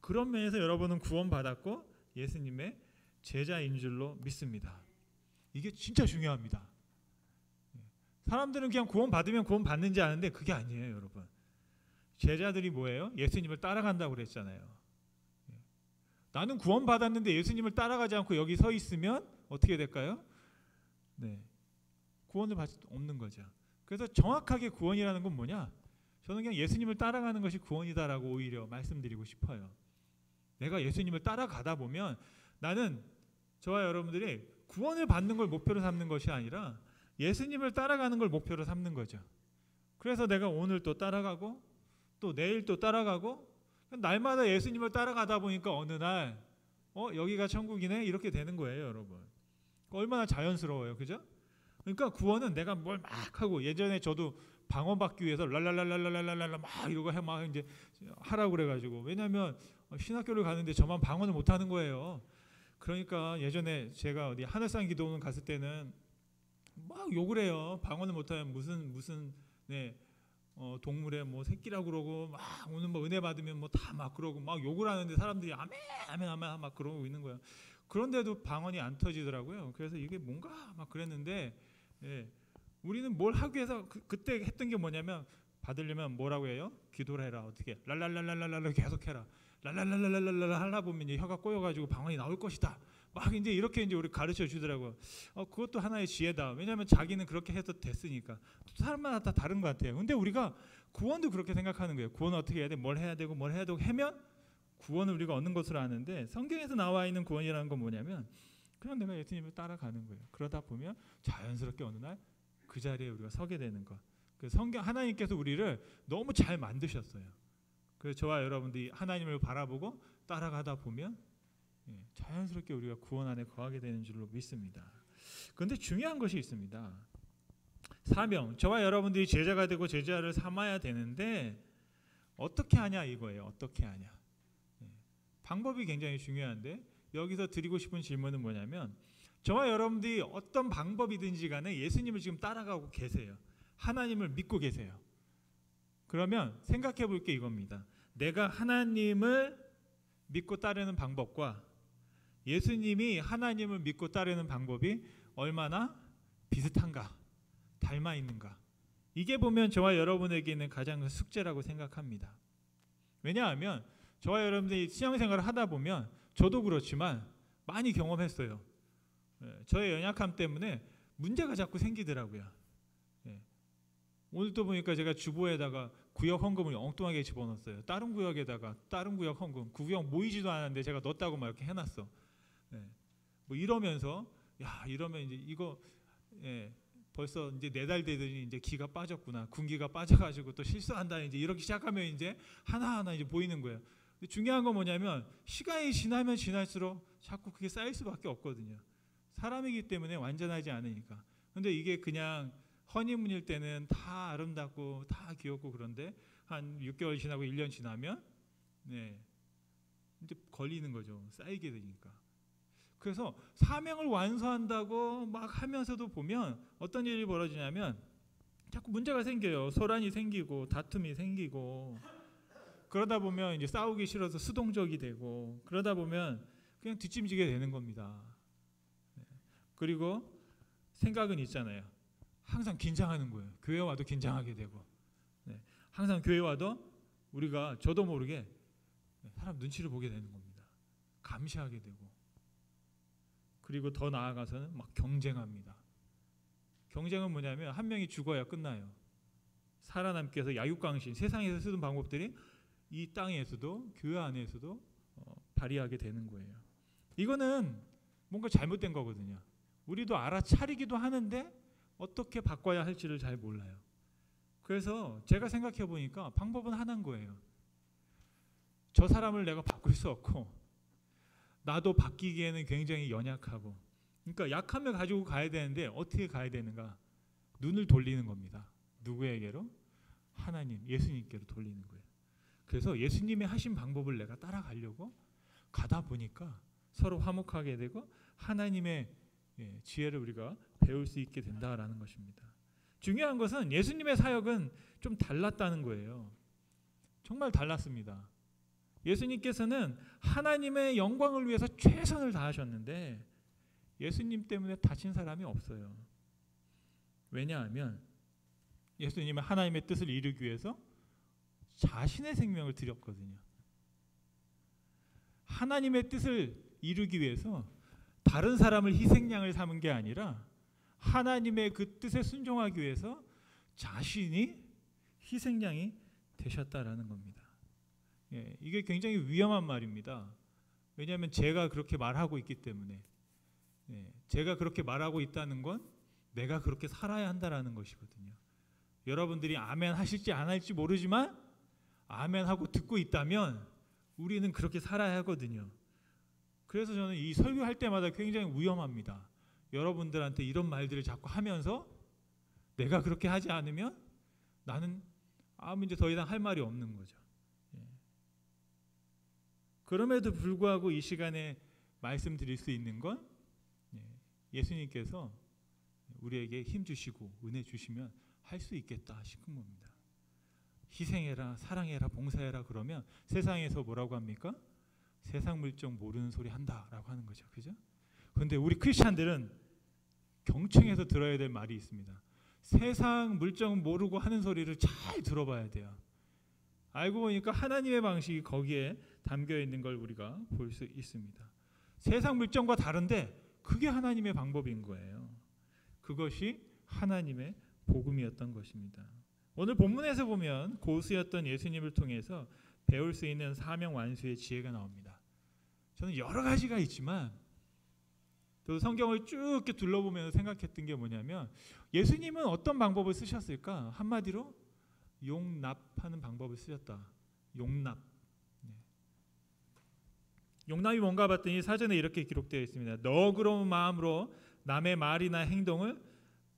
그런 면에서 여러분은 구원받았고 예수님의 제자인 줄로 믿습니다. 이게 진짜 중요합니다. 사람들은 그냥 구원받으면 구원받는지 아는데 그게 아니에요, 여러분. 제자들이 뭐예요? 예수님을 따라간다고 그랬잖아요. 나는 구원받았는데 예수님을 따라가지 않고 여기 서 있으면 어떻게 될까요? 구원을 받을 수 없는 거죠. 그래서 정확하게 구원이라는 건 뭐냐? 저는 그냥 예수님을 따라가는 것이 구원이다라고 오히려 말씀드리고 싶어요. 내가 예수님을 따라가다 보면 나는, 저와 여러분들이 구원을 받는 걸 목표로 삼는 것이 아니라 예수님을 따라가는 걸 목표로 삼는 거죠. 그래서 내가 오늘 또 따라가고 또 내일 또 따라가고, 날마다 예수님을 따라가다 보니까 어느 날 여기가 천국이네 이렇게 되는 거예요, 여러분. 얼마나 자연스러워요, 그죠? 그러니까 구원은 내가 뭘 막 하고, 예전에 저도 방언받기 위해서 랄랄랄랄랄랄랄라 막 이러고 막 이제 하라고 그래가지고, 왜냐하면 신학교를 가는데 저만 방언을 못 하는 거예요. 그러니까 예전에 제가 어디 하늘산 기도원 갔을 때는 막 욕을 해요. 방언을 못하면 무슨 동물의 뭐 새끼라고 그러고, 막 오늘 뭐 은혜 받으면 뭐 다 막 그러고 막 욕을 하는데 사람들이 아멘 아멘 아멘 막 그러고 있는 거예요. 그런데도 방언이 안 터지더라고요. 그래서 이게 뭔가 막 그랬는데, 우리는 뭘 하기 위해서 그때 했던 게 뭐냐면, 받으려면 뭐라고 해요? 기도를 해라. 어떻게? 랄랄랄랄랄라 계속 해라. 랄랄랄랄랄라 하다 보면 혀가 꼬여가지고 방언이 나올 것이다. 막 이제 이렇게 이제 우리 가르쳐 주더라고요. 그것도 하나의 지혜다. 왜냐하면 자기는 그렇게 해서 됐으니까. 사람마다 다 다른 것 같아요. 근데 우리가 구원도 그렇게 생각하는 거예요. 구원은 어떻게 해야 돼? 뭘 해야 되고 뭘 해야 되고 하면 구원을 우리가 얻는 것으로 아는데, 성경에서 나와 있는 구원이라는 건 뭐냐면 그냥 내가 예수님을 따라가는 거예요. 그러다 보면 자연스럽게 어느 날 그 자리에 우리가 서게 되는 것. 그 성경 하나님께서 우리를 너무 잘 만드셨어요. 그래서 저와 여러분들이 하나님을 바라보고 따라가다 보면 자연스럽게 우리가 구원 안에 거하게 되는 줄로 믿습니다. 그런데 중요한 것이 있습니다. 사명. 저와 여러분들이 제자가 되고 제자를 삼아야 되는데 어떻게 하냐 이거예요. 어떻게 하냐. 방법이 굉장히 중요한데, 여기서 드리고 싶은 질문은 뭐냐면, 저와 여러분들이 어떤 방법이든지 간에 예수님을 지금 따라가고 계세요. 하나님을 믿고 계세요. 그러면 생각해 볼 게 이겁니다. 내가 하나님을 믿고 따르는 방법과 예수님이 하나님을 믿고 따르는 방법이 얼마나 비슷한가, 닮아 있는가. 이게 보면 저와 여러분에게 있는 가장 큰 숙제라고 생각합니다. 왜냐하면 저와 여러분들이 신앙생활을 하다 보면, 저도 그렇지만 많이 경험했어요. 저의 연약함 때문에 문제가 자꾸 생기더라고요. 오늘도 보니까 제가 주보에다가 구역 헌금을 엉뚱하게 집어넣었어요. 다른 구역에다가 다른 구역 헌금, 구역 모이지도 않았는데 제가 넣었다고 막 이렇게 해놨어. 뭐 이러면서 이러면 이제 이거 벌써 이제 4달 되더니 이제 기가 빠졌구나, 군기가 빠져가지고 또 실수한다, 이제 이렇게 시작하면 이제 하나하나 이제 보이는 거예요. 근데 중요한 건 뭐냐면, 시간이 지나면 지날수록 자꾸 그게 쌓일 수밖에 없거든요. 사람이기 때문에 완전하지 않으니까. 근데 이게 그냥 허니문일 때는 다 아름답고 다 귀엽고, 그런데 한 6개월 지나고 1년 지나면 이제 걸리는 거죠. 쌓이게 되니까. 그래서 사명을 완수한다고 막 하면서도 보면 어떤 일이 벌어지냐면 자꾸 문제가 생겨요. 소란이 생기고 다툼이 생기고, 그러다 보면 이제 싸우기 싫어서 수동적이 되고, 그러다 보면 그냥 뒷짐지게 되는 겁니다. 그리고 생각은 있잖아요. 항상 긴장하는 거예요. 교회 와도 긴장하게 되고, 항상 교회 와도 우리가 저도 모르게 사람 눈치를 보게 되는 겁니다. 감시하게 되고, 그리고 더 나아가서는 막 경쟁합니다. 경쟁은 뭐냐면 한 명이 죽어야 끝나요. 살아남기 위해서 야육강신, 세상에서 쓰던 방법들이 이 땅에서도 교회 안에서도 발휘하게 되는 거예요. 이거는 뭔가 잘못된 거거든요. 우리도 알아차리기도 하는데 어떻게 바꿔야 할지를 잘 몰라요. 그래서 제가 생각해 보니까 방법은 하나인 거예요. 저 사람을 내가 바꿀 수 없고 나도 바뀌기에는 굉장히 연약하고, 그러니까 약함을 가지고 가야 되는데 어떻게 가야 되는가? 눈을 돌리는 겁니다. 누구에게로? 하나님, 예수님께로 돌리는 거예요. 그래서 예수님이 하신 방법을 내가 따라가려고 가다 보니까 서로 화목하게 되고 하나님의 지혜를 우리가 배울 수 있게 된다라는 것입니다. 중요한 것은 예수님의 사역은 좀 달랐다는 거예요. 정말 달랐습니다. 예수님께서는 하나님의 영광을 위해서 최선을 다하셨는데 예수님 때문에 다친 사람이 없어요. 왜냐하면 예수님은 하나님의 뜻을 이루기 위해서 자신의 생명을 드렸거든요. 하나님의 뜻을 이루기 위해서 다른 사람을 희생양을 삼은 게 아니라 하나님의 그 뜻에 순종하기 위해서 자신이 희생양이 되셨다라는 겁니다. 이게 굉장히 위험한 말입니다. 왜냐하면 제가 그렇게 말하고 있기 때문에, 제가 그렇게 말하고 있다는 건 내가 그렇게 살아야 한다라는 것이거든요. 여러분들이 아멘 하실지 안 할지 모르지만 아멘 하고 듣고 있다면 우리는 그렇게 살아야 하거든요. 그래서 저는 이 설교할 때마다 굉장히 위험합니다. 여러분들한테 이런 말들을 자꾸 하면서 내가 그렇게 하지 않으면 나는 이제 더 이상 할 말이 없는 거죠. 그럼에도 불구하고 이 시간에 말씀드릴 수 있는 건 예수님께서 우리에게 힘 주시고 은혜 주시면 할 수 있겠다 싶은 겁니다. 희생해라, 사랑해라, 봉사해라 그러면 세상에서 뭐라고 합니까? 세상 물정 모르는 소리 한다라고 하는 거죠. 그죠? 그런데 우리 크리스찬들은 경청해서 들어야 될 말이 있습니다. 세상 물정 모르고 하는 소리를 잘 들어봐야 돼요. 알고 보니까 하나님의 방식이 거기에 담겨 있는 걸 우리가 볼 수 있습니다. 세상 물정과 다른데 그게 하나님의 방법인 거예요. 그것이 하나님의 복음이었던 것입니다. 오늘 본문에서 보면 고수였던 예수님을 통해서 배울 수 있는 사명 완수의 지혜가 나옵니다. 저는 여러 가지가 있지만 또 성경을 쭉 이렇게 둘러보면서 생각했던 게 뭐냐면 예수님은 어떤 방법을 쓰셨을까? 한마디로 용납하는 방법을 쓰셨다. 용납. 용납이 뭔가 봤더니 사전에 이렇게 기록되어 있습니다. 너그러운 마음으로 남의 말이나 행동을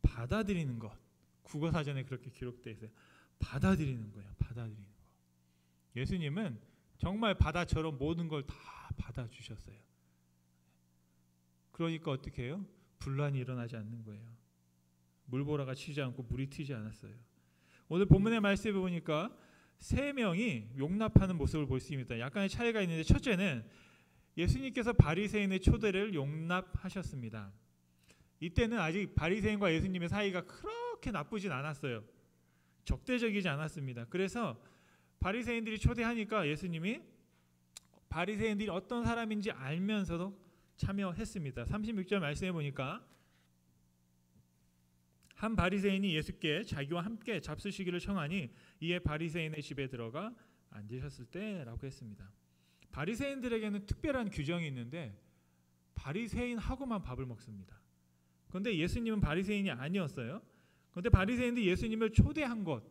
받아들이는 것. 국어 사전에 그렇게 기록되어 있어요. 받아들이는 거예요. 받아들이는 거. 예수님은 정말 바다처럼 모든 걸 다 받아주셨어요. 그러니까 어떻게 해요? 분란이 일어나지 않는 거예요. 물보라가 치지 않고 물이 튀지 않았어요. 오늘 본문의 말씀을 보니까 세 명이 용납하는 모습을 볼 수 있습니다. 약간의 차이가 있는데 첫째는 예수님께서 바리새인의 초대를 용납하셨습니다. 이때는 아직 바리새인과 예수님의 사이가 그렇게 나쁘진 않았어요. 적대적이지 않았습니다. 그래서 바리새인들이 초대하니까 예수님이 바리새인들이 어떤 사람인지 알면서도 참여했습니다. 36절 말씀해 보니까 한 바리새인이 예수께 자기와 함께 잡수시기를 청하니 이에 바리새인의 집에 들어가 앉으셨을 때라고 했습니다. 바리새인들에게는 특별한 규정이 있는데 바리새인하고만 밥을 먹습니다. 그런데 예수님은 바리새인이 아니었어요. 그런데 바리새인들이 예수님을 초대한 것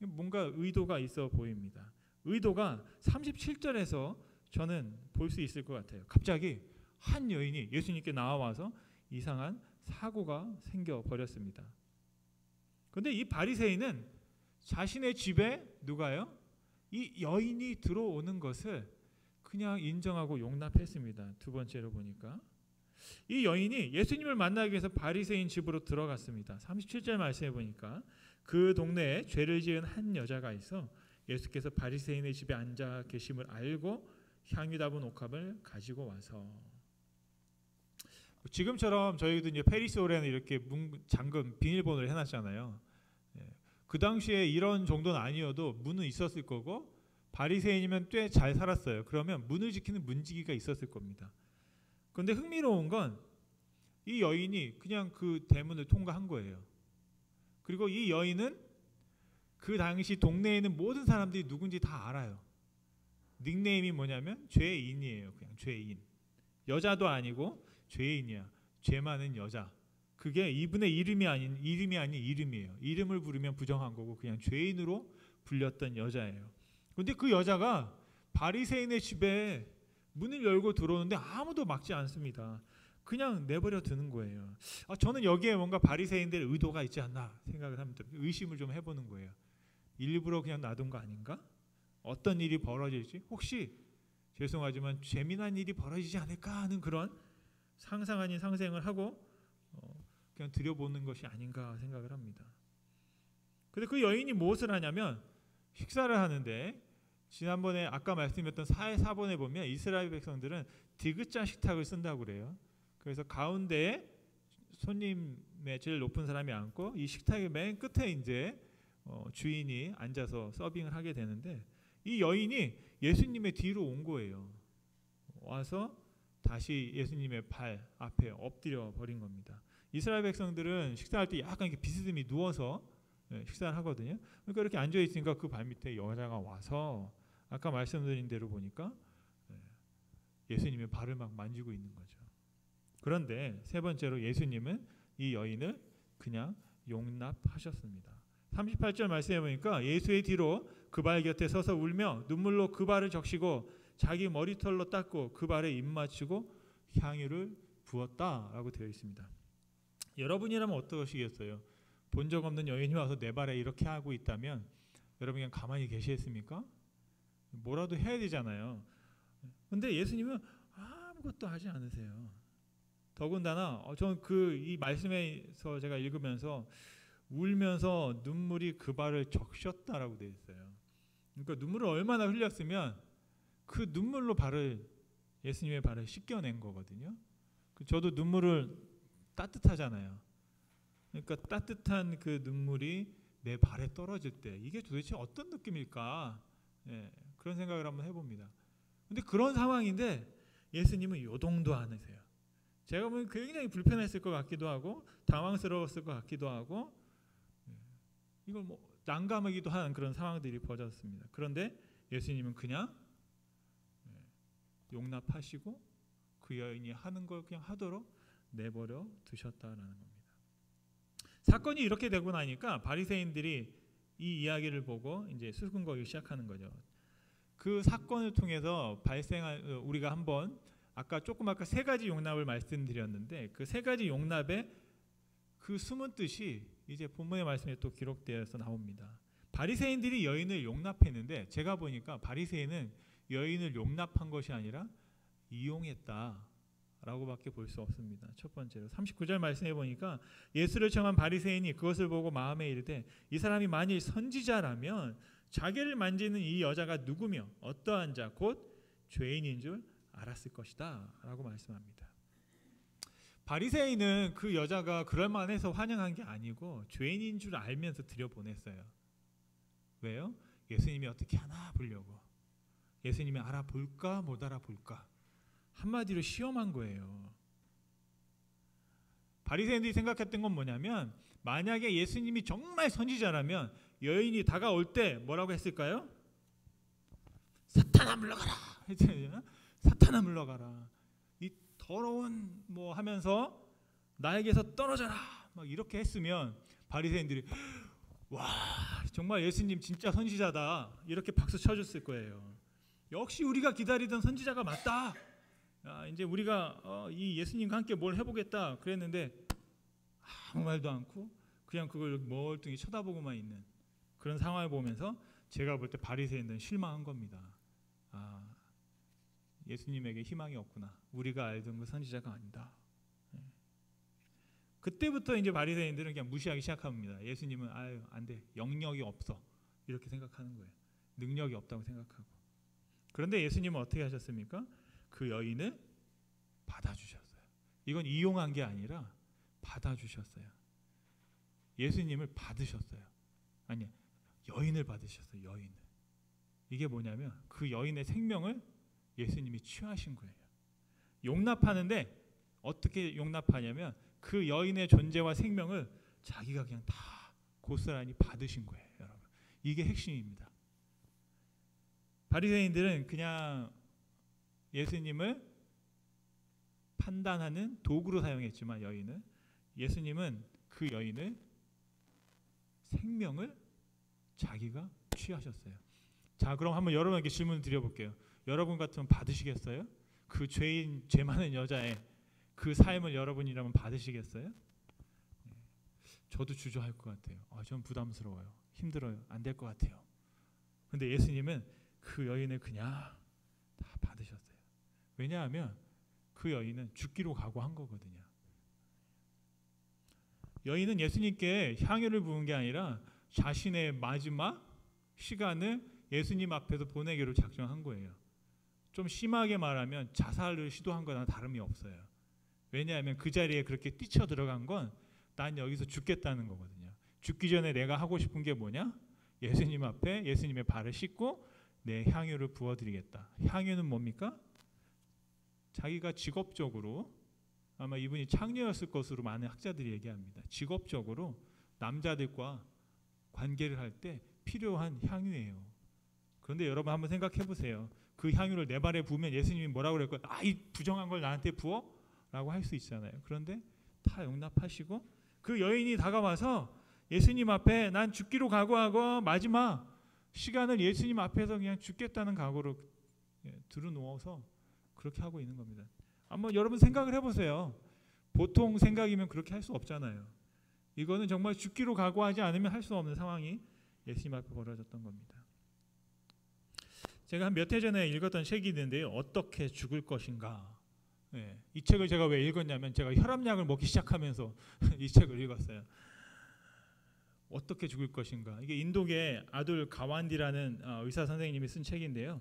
뭔가 의도가 있어 보입니다. 의도가 37절에서 저는 볼 수 있을 것 같아요. 갑자기 한 여인이 예수님께 나와서 이상한 사고가 생겨버렸습니다. 그런데 이 바리새인은 자신의 집에 누가요? 이 여인이 들어오는 것을 그냥 인정하고 용납했습니다. 두 번째로 보니까 이 여인이 예수님을 만나기 위해서 바리새인 집으로 들어갔습니다. 37절 말씀해 보니까 그 동네에 죄를 지은 한 여자가 있어 예수께서 바리새인의 집에 앉아 계심을 알고 향유 담은 옥합을 가지고 와서 지금처럼 저희도 이제 페리스홀에는 이렇게 잠금 비닐봉을 해놨잖아요. 그 당시에 이런 정도는 아니어도 문은 있었을 거고 바리새인이면 꽤 잘 살았어요. 그러면 문을 지키는 문지기가 있었을 겁니다. 그런데 흥미로운 건 이 여인이 그냥 그 대문을 통과한 거예요. 그리고 이 여인은 그 당시 동네에 있는 모든 사람들이 누군지 다 알아요. 닉네임이 뭐냐면 죄인이에요. 그냥 죄인. 여자도 아니고 죄인이야. 죄 많은 여자. 그게 이분의 이름이 아닌 이름이에요. 이름을 부르면 부정한 거고 그냥 죄인으로 불렸던 여자예요. 그런데 그 여자가 바리새인의 집에 문을 열고 들어오는데 아무도 막지 않습니다. 그냥 내버려 두는 거예요. 저는 여기에 뭔가 바리새인들의 의도가 있지 않나 생각을 합니다. 의심을 좀 해보는 거예요. 일부러 그냥 놔둔 거 아닌가? 어떤 일이 벌어질지 혹시 죄송하지만 재미난 일이 벌어지지 않을까 하는 그런 상상 아닌 상생을 하고 그냥 들여보는 것이 아닌가 생각을 합니다. 근데 그 여인이 무엇을 하냐면 식사를 하는데 지난번에 아까 말씀드렸던 4번에 보면 이스라엘 백성들은 디귿자 식탁을 쓴다고 그래요. 그래서 가운데에 손님의 제일 높은 사람이 앉고 이 식탁의 맨 끝에 이제 주인이 앉아서 서빙을 하게 되는데 이 여인이 예수님의 뒤로 온 거예요. 와서 다시 예수님의 발 앞에 엎드려 버린 겁니다. 이스라엘 백성들은 식사할 때 약간 이렇게 비스듬히 누워서 식사를 하거든요. 그러니까 이렇게 앉아 있으니까 그 발 밑에 여자가 와서 아까 말씀드린 대로 보니까 예수님의 발을 막 만지고 있는 거죠. 그런데 세 번째로 예수님은 이 여인을 그냥 용납하셨습니다. 38절 말씀해 보니까 예수의 뒤로 그 발 곁에 서서 울며 눈물로 그 발을 적시고 자기 머리털로 닦고 그 발에 입 맞추고 향유를 부었다라고 되어 있습니다. 여러분이라면 어떠시겠어요? 본 적 없는 여인이 와서 내 발에 이렇게 하고 있다면 여러분 그냥 가만히 계시겠습니까? 뭐라도 해야 되잖아요. 근데 예수님은 아무것도 하지 않으세요. 더군다나 저는 이 말씀에서 제가 읽으면서 울면서 눈물이 그 발을 적셨다라고 되어 있어요. 그러니까 눈물을 얼마나 흘렸으면 그 눈물로 예수님의 발을 씻겨낸 거거든요. 저도 눈물을 따뜻하잖아요. 그러니까 따뜻한 그 눈물이 내 발에 떨어질 때 이게 도대체 어떤 느낌일까? 그런 생각을 한번 해봅니다. 근데 그런 상황인데 예수님은 요동도 안 하세요. 제가 보면 굉장히 불편했을 것 같기도 하고 당황스러웠을 것 같기도 하고 이걸 뭐 난감하기도 한 그런 상황들이 벌어졌습니다. 그런데 예수님은 그냥 용납하시고 그 여인이 하는 걸 그냥 하도록 내버려 두셨다라는 겁니다. 사건이 이렇게 되고 나니까 바리새인들이 이 이야기를 보고 이제 수군거리기 시작하는 거죠. 그 사건을 통해서 발생한 우리가 한번 아까 세 가지 용납을 말씀드렸는데 그 세 가지 용납의 그 숨은 뜻이 이제 본문의 말씀에 또 기록되어서 나옵니다. 바리새인들이 여인을 용납했는데 제가 보니까 바리새인은 여인을 용납한 것이 아니라 이용했다라고밖에 볼 수 없습니다. 첫 번째로 39절 말씀해 보니까 예수를 청한 바리새인이 그것을 보고 마음에 이르되 이 사람이 만일 선지자라면 자기를 만지는 이 여자가 누구며 어떠한 자 곧 죄인인 줄 알았을 것이다 라고 말씀합니다. 바리새인은 그 여자가 그럴 만해서 환영한 게 아니고 죄인인 줄 알면서 들여보냈어요. 왜요? 예수님이 어떻게 하나 보려고. 예수님이 알아볼까 못 알아볼까. 한마디로 시험한 거예요. 바리새인들이 생각했던 건 뭐냐면 만약에 예수님이 정말 선지자라면 여인이 다가올 때 뭐라고 했을까요? 사탄아 물러가라 했잖아요. 사탄아 물러가라. 이 더러운 뭐 하면서 나에게서 떨어져라 막 이렇게 했으면 바리새인들이 와 정말 예수님 진짜 선지자다 이렇게 박수 쳐줬을 거예요. 역시 우리가 기다리던 선지자가 맞다. 이제 우리가 이 예수님과 함께 뭘 해보겠다 그랬는데 아무 말도 않고 그냥 그걸 멀뚱히 쳐다보고만 있는 그런 상황을 보면서 제가 볼 때 바리새인들은 실망한 겁니다. 예수님에게 희망이 없구나. 우리가 알던 그 선지자가 아니다. 그때부터 이제 바리새인들은 그냥 무시하기 시작합니다. 예수님은 안 돼. 영역이 없어. 이렇게 생각하는 거예요. 능력이 없다고 생각하고. 그런데 예수님은 어떻게 하셨습니까? 그 여인을 받아주셨어요. 이건 이용한 게 아니라 받아주셨어요. 예수님을 받으셨어요. 아니, 여인을 받으셨어요. 여인을. 이게 뭐냐면 그 여인의 생명을 예수님이 취하신 거예요. 용납하는데 어떻게 용납하냐면 그 여인의 존재와 생명을 자기가 그냥 다 고스란히 받으신 거예요. 여러분. 이게 핵심입니다. 바리새인들은 그냥 예수님을 판단하는 도구로 사용했지만 여인은 예수님은 그 여인을 생명을 자기가 취하셨어요. 자, 그럼 한번 여러분에게 질문 드려볼게요. 여러분 같으면 받으시겠어요? 그 죄 많은 여자의 그 삶을 여러분이라면 받으시겠어요? 저도 주저할 것 같아요. 전 부담스러워요. 힘들어요. 안 될 것 같아요. 근데 예수님은 그 여인을 그냥 다 받으셨어요. 왜냐하면 그 여인은 죽기로 각오한 거거든요. 여인은 예수님께 향유를 부은 게 아니라 자신의 마지막 시간을 예수님 앞에서 보내기로 작정한 거예요. 좀 심하게 말하면 자살을 시도한 거나 다름이 없어요. 왜냐하면 그 자리에 그렇게 뛰쳐 들어간 건 난 여기서 죽겠다는 거거든요. 죽기 전에 내가 하고 싶은 게 뭐냐? 예수님 앞에 예수님의 발을 씻고 내 향유를 부어드리겠다. 향유는 뭡니까? 자기가 직업적으로 아마 이분이 창녀였을 것으로 많은 학자들이 얘기합니다. 직업적으로 남자들과 관계를 할 때 필요한 향유예요. 그런데 여러분 한번 생각해 보세요. 그 향유를 내 발에 부으면 예수님이 뭐라고 그럴까요? 이 부정한 걸 나한테 부어? 라고 할 수 있잖아요. 그런데 다 용납하시고 그 여인이 다가와서 예수님 앞에 난 죽기로 각오하고 마지막 시간을 예수님 앞에서 그냥 죽겠다는 각오로 들어누워서 그렇게 하고 있는 겁니다. 한번 여러분 생각을 해보세요. 보통 생각이면 그렇게 할 수 없잖아요. 이거는 정말 죽기로 각오하지 않으면 할 수 없는 상황이 예수님 앞에 벌어졌던 겁니다. 제가 한 몇 해 전에 읽었던 책이 있는데요. 어떻게 죽을 것인가. 이 책을 제가 왜 읽었냐면 제가 혈압약을 먹기 시작하면서 이 책을 읽었어요. 어떻게 죽을 것인가. 이게 인도계 아둘 가완디라는 의사 선생님이 쓴 책인데요.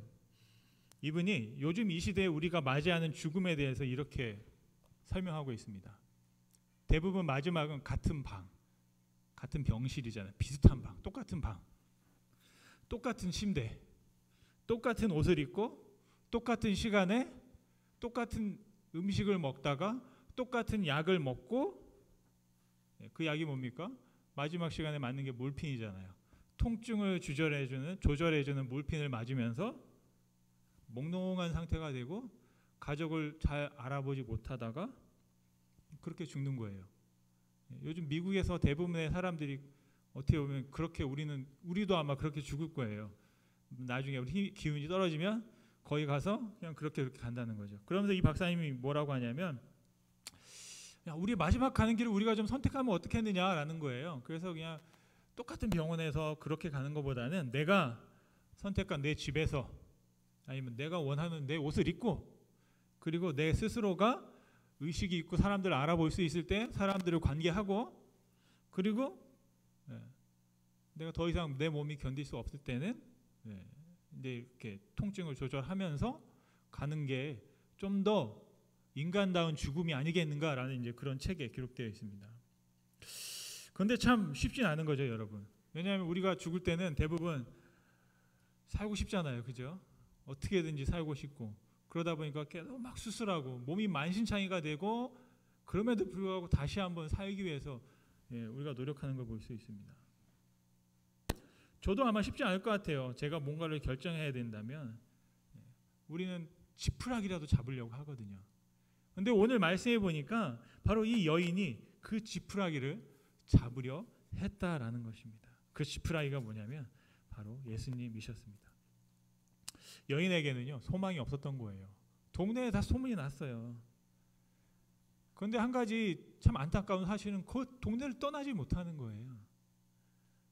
이분이 요즘 이 시대에 우리가 맞이하는 죽음에 대해서 이렇게 설명하고 있습니다. 대부분 마지막은 같은 방, 같은 병실이잖아요. 비슷한 방, 똑같은 방, 똑같은 침대, 똑같은 옷을 입고 똑같은 시간에 똑같은 음식을 먹다가 똑같은 약을 먹고 그 약이 뭡니까? 마지막 시간에 맞는 게 몰핀이잖아요. 통증을 조절해주는 몰핀을 맞으면서 몽롱한 상태가 되고 가족을 잘 알아보지 못하다가 그렇게 죽는 거예요. 요즘 미국에서 대부분의 사람들이 어떻게 보면 그렇게 우리도 아마 그렇게 죽을 거예요. 나중에 우리 기운이 떨어지면 거기 가서 그냥 그렇게 간다는 거죠. 그러면서 이 박사님이 뭐라고 하냐면, 야, 우리 마지막 가는 길을 우리가 좀 선택하면 어떻겠느냐라는 거예요. 그래서 그냥 똑같은 병원에서 그렇게 가는 것보다는 내가 선택한 내 집에서 아니면 내가 원하는 내 옷을 입고 그리고 내 스스로가 의식이 있고 사람들을 알아볼 수 있을 때 사람들을 관계하고 그리고 내가 더 이상 내 몸이 견딜 수 없을 때는 이제 이렇게 통증을 조절하면서 가는 게 좀 더 인간다운 죽음이 아니겠는가라는 이제 그런 책에 기록되어 있습니다. 그런데 참 쉽진 않은 거죠, 여러분. 왜냐하면 우리가 죽을 때는 대부분 살고 싶잖아요, 그죠? 어떻게든지 살고 싶고 그러다 보니까 계속 막 수술하고 몸이 만신창이가 되고 그럼에도 불구하고 다시 한번 살기 위해서 우리가 노력하는 걸 볼 수 있습니다. 저도 아마 쉽지 않을 것 같아요. 제가 뭔가를 결정해야 된다면 우리는 지푸라기라도 잡으려고 하거든요. 근데 오늘 말씀해 보니까 바로 이 여인이 그 지푸라기를 잡으려 했다라는 것입니다. 그 지푸라기가 뭐냐면 바로 예수님이셨습니다. 여인에게는요 소망이 없었던 거예요. 동네에 다 소문이 났어요. 그런데 한 가지 참 안타까운 사실은 그 동네를 떠나지 못하는 거예요.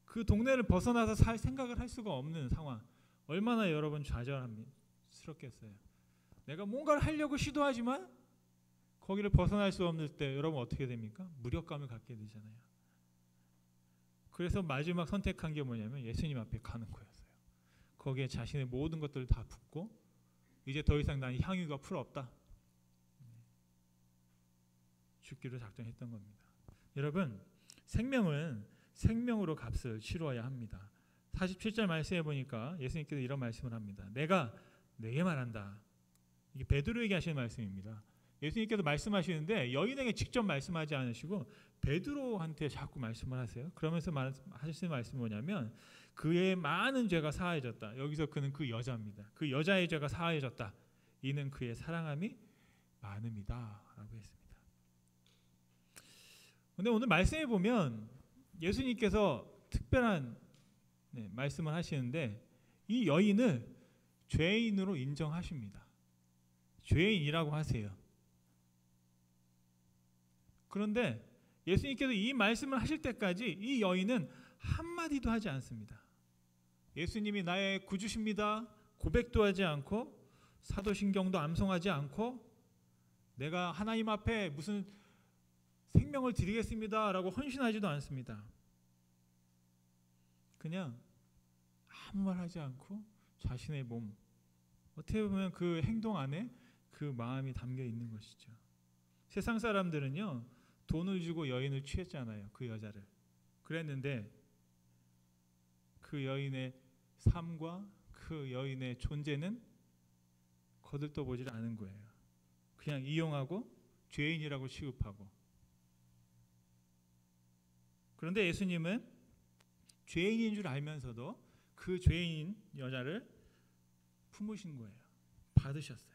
그 동네를 벗어나서 살 생각을 할 수가 없는 상황. 얼마나 여러분 좌절스럽겠어요. 내가 뭔가를 하려고 시도하지만 거기를 벗어날 수 없을 때 여러분 어떻게 됩니까? 무력감을 갖게 되잖아요. 그래서 마지막 선택한 게 뭐냐면 예수님 앞에 가는 거였어요. 거기에 자신의 모든 것들을 다 붓고 이제 더 이상 난 향유가 풀 없다. 죽기로 작정했던 겁니다. 여러분, 생명은 생명으로 값을 치루어야 합니다. 47절 말씀해 보니까 예수님께서 이런 말씀을 합니다. 내가 내게 말한다. 이게 베드로에게 하시는 말씀입니다. 예수님께서 말씀하시는데 여인에게 직접 말씀하지 않으시고 베드로한테 자꾸 말씀을 하세요. 그러면서 하시는 말씀이 뭐냐면 그의 많은 죄가 사하여졌다. 여기서 그는 그 여자입니다. 그 여자의 죄가 사하여졌다. 이는 그의 사랑함이 많음이다 라고 했습니다. 그런데 오늘 말씀해 보면 예수님께서 특별한 말씀을 하시는데 이 여인을 죄인으로 인정하십니다. 죄인이라고 하세요. 그런데 예수님께서 이 말씀을 하실 때까지 이 여인은 한마디도 하지 않습니다. 예수님이 나의 구주십니다. 고백도 하지 않고 사도신경도 암송하지 않고 내가 하나님 앞에 무슨 생명을 드리겠습니다 라고 헌신하지도 않습니다. 그냥 아무 말 하지 않고 자신의 몸, 어떻게 보면 그 행동 안에 그 마음이 담겨 있는 것이죠. 세상 사람들은요 돈을 주고 여인을 취했잖아요. 그 여자를. 그랬는데 그 여인의 삶과 그 여인의 존재는 거들떠보질 않은 거예요. 그냥 이용하고 죄인이라고 취급하고. 그런데 예수님은 죄인인 줄 알면서도 그 죄인 여자를 품으신 거예요. 받으셨어요.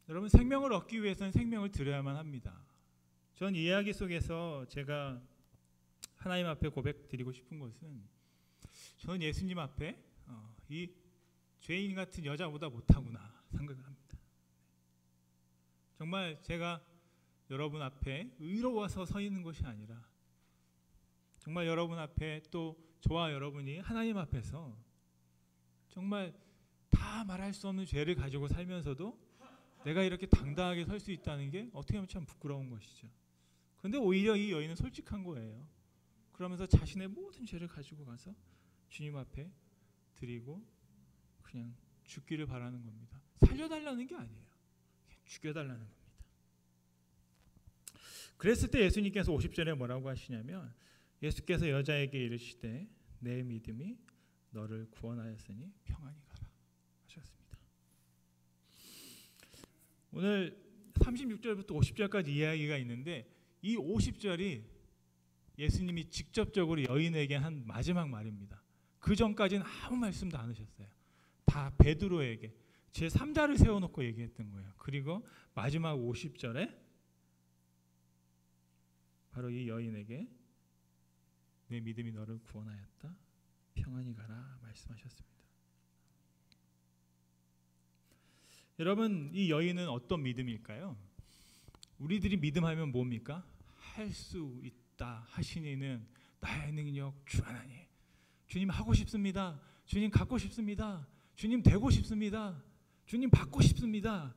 여러분, 생명을 얻기 위해서는 생명을 드려야만 합니다. 전 이 이야기 속에서 제가 하나님 앞에 고백드리고 싶은 것은 저는 예수님 앞에 이 죄인 같은 여자보다 못하구나 생각을 합니다. 정말 제가 여러분 앞에 의로워서 서 있는 것이 아니라 정말 여러분 앞에 또 저와 여러분이 하나님 앞에서 정말 다 말할 수 없는 죄를 가지고 살면서도 내가 이렇게 당당하게 설 수 있다는 게 어떻게 보면 참 부끄러운 것이죠. 그런데 오히려 이 여인은 솔직한 거예요. 그러면서 자신의 모든 죄를 가지고 가서 주님 앞에 드리고 그냥 죽기를 바라는 겁니다. 살려달라는 게 아니에요. 그냥 죽여달라는 겁니다. 그랬을 때 예수님께서 50절에 뭐라고 하시냐면 예수께서 여자에게 이르시되 내 믿음이 너를 구원하였으니 평안히 가라. 하셨습니다. 오늘 36절부터 50절까지 이야기가 있는데 이 50절이 예수님이 직접적으로 여인에게 한 마지막 말입니다. 그 전까지는 아무 말씀도 안 하셨어요. 다 베드로에게 제3자를 세워놓고 얘기했던 거예요. 그리고 마지막 50절에 바로 이 여인에게 내 믿음이 너를 구원하였다. 평안히 가라 말씀하셨습니다. 여러분, 이 여인은 어떤 믿음일까요? 우리들이 믿음하면 뭡니까? 할 수 있다 하시니는 나의 능력 주 하나님. 주님 하고 싶습니다. 주님 갖고 싶습니다. 주님 되고 싶습니다. 주님 받고 싶습니다.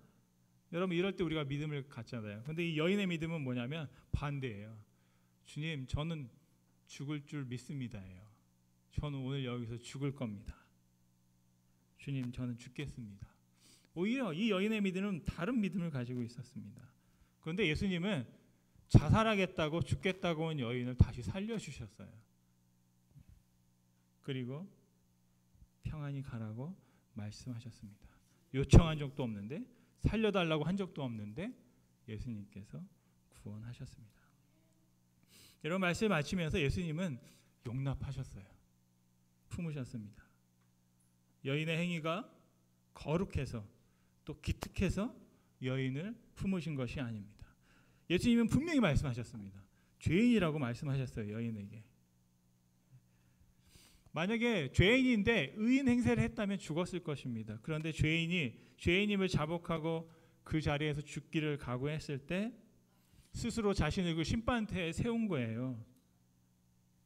여러분, 이럴 때 우리가 믿음을 갖잖아요. 근데 이 여인의 믿음은 뭐냐면 반대예요. 주님, 저는 죽을 줄 믿습니다예요. 저는 오늘 여기서 죽을 겁니다. 주님, 저는 죽겠습니다. 오히려 이 여인의 믿음은 다른 믿음을 가지고 있었습니다. 그런데 예수님은 자살하겠다고 죽겠다고 온 여인을 다시 살려주셨어요. 그리고 평안히 가라고 말씀하셨습니다. 요청한 적도 없는데, 살려달라고 한 적도 없는데 예수님께서 구원하셨습니다. 여러분, 말씀을 마치면서 예수님은 용납하셨어요. 품으셨습니다. 여인의 행위가 거룩해서 또 기특해서 여인을 품으신 것이 아닙니다. 예수님은 분명히 말씀하셨습니다. 죄인이라고 말씀하셨어요. 여인에게. 만약에 죄인인데 의인 행세를 했다면 죽었을 것입니다. 그런데 죄인임을 자복하고 그 자리에서 죽기를 각오했을 때 스스로 자신을 그 심판대에 세운 거예요.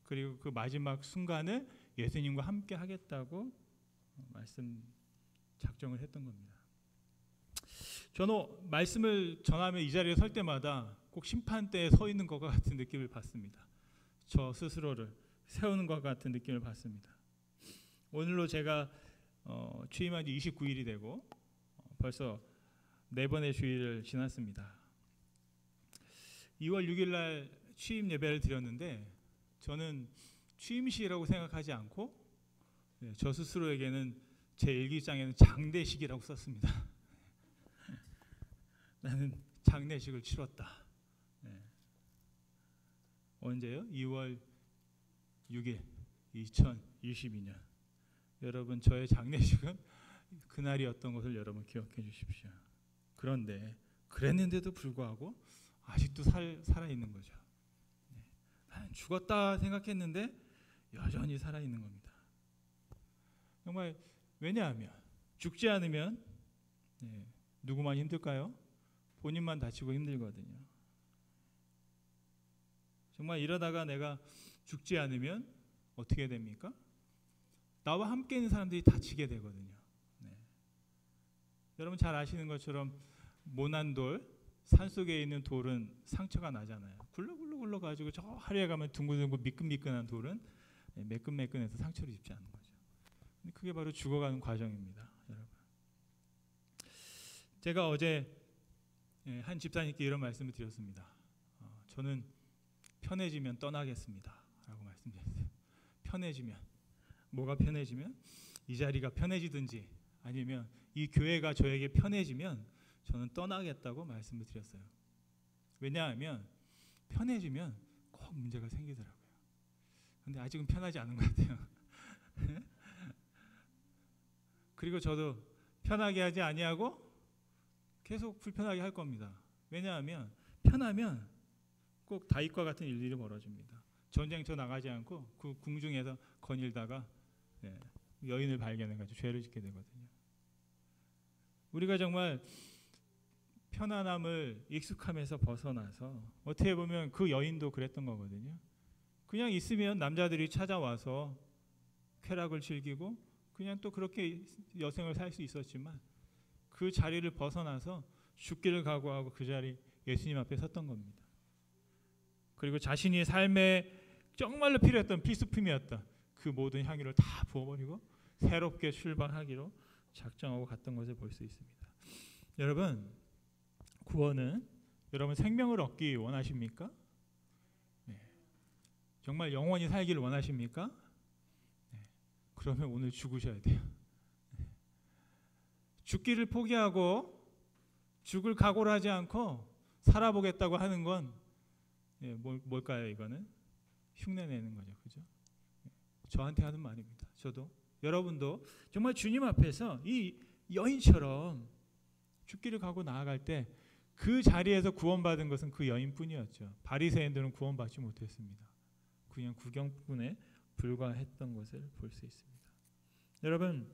그리고 그 마지막 순간을 예수님과 함께 하겠다고 작정을 했던 겁니다. 저는 말씀을 전하며 이 자리에 설 때마다 꼭 심판대에 서 있는 것과 같은 느낌을 받습니다. 저 스스로를 세우는 것 같은 느낌을 받습니다. 오늘로 제가 취임한 지 29일이 되고 벌써 4번의 주일을 지났습니다. 2월 6일 날 취임 예배를 드렸는데 저는 취임식이라고 생각하지 않고 저 스스로에게는 제 일기장에는 장례식이라고 썼습니다. 나는 장례식을 치렀다. 언제요? 2월 6일 2022년. 여러분, 저의 장례식은 그날이었던 것을 여러분 기억해 주십시오. 그런데 그랬는데도 불구하고 아직도 살아있는 거죠. 나는 죽었다 생각했는데 여전히 살아있는 겁니다. 정말 왜냐하면 죽지 않으면 누구만 힘들까요? 본인만 다치고 힘들거든요. 정말 이러다가 내가 죽지 않으면 어떻게 됩니까? 나와 함께 있는 사람들이 다치게 되거든요. 여러분 잘 아시는 것처럼 모난 돌, 산속에 있는 돌은 상처가 나잖아요. 굴러굴러 가지고 저 하루에 가면 둥글둥글 미끈미끈한 돌은 매끈매끈해서 상처를 입지 않는 거죠. 근데 그게 바로 죽어가는 과정입니다. 여러분. 제가 어제 한 집사님께 이런 말씀을 드렸습니다. 저는 편해지면 떠나겠습니다 라고 말씀드렸어요. 편해지면, 뭐가 편해지면? 이 자리가 편해지든지 아니면 이 교회가 저에게 편해지면 저는 떠나겠다고 말씀을 드렸어요. 왜냐하면 편해지면 꼭 문제가 생기더라고요. 근데 아직은 편하지 않은 것 같아요. 그리고 저도 편하게 하지 아니하고 계속 불편하게 할 겁니다. 왜냐하면 편하면 꼭 다윗과 같은 일들이 벌어집니다. 전쟁터 나가지 않고 그 궁중에서 거닐다가 여인을 발견해가지고 죄를 짓게 되거든요. 우리가 정말 편안함을 익숙함에서 벗어나서 어떻게 보면 그 여인도 그랬던 거거든요. 그냥 있으면 남자들이 찾아와서 쾌락을 즐기고 그냥 또 그렇게 여생을 살 수 있었지만 그 자리를 벗어나서 죽기를 각오하고 그 자리 예수님 앞에 섰던 겁니다. 그리고 자신이 삶에 정말로 필요했던 필수품이었던 그 모든 향유를 다 부어버리고 새롭게 출발하기로 작정하고 갔던 것을 볼 수 있습니다. 여러분, 구원은 여러분 생명을 얻기 원하십니까? 정말 영원히 살기를 원하십니까? 그러면 오늘 죽으셔야 돼요. 죽기를 포기하고 죽을 각오를 하지 않고 살아보겠다고 하는 건 뭘까요? 이거는 흉내내는 거죠. 그죠? 저한테 하는 말입니다. 저도 여러분도 정말 주님 앞에서 이 여인처럼 죽기를 각오 나아갈 때 그 자리에서 구원받은 것은 그 여인뿐이었죠. 바리새인들은 구원받지 못했습니다. 그냥 구경꾼에 불과했던 것을 볼 수 있습니다. 여러분,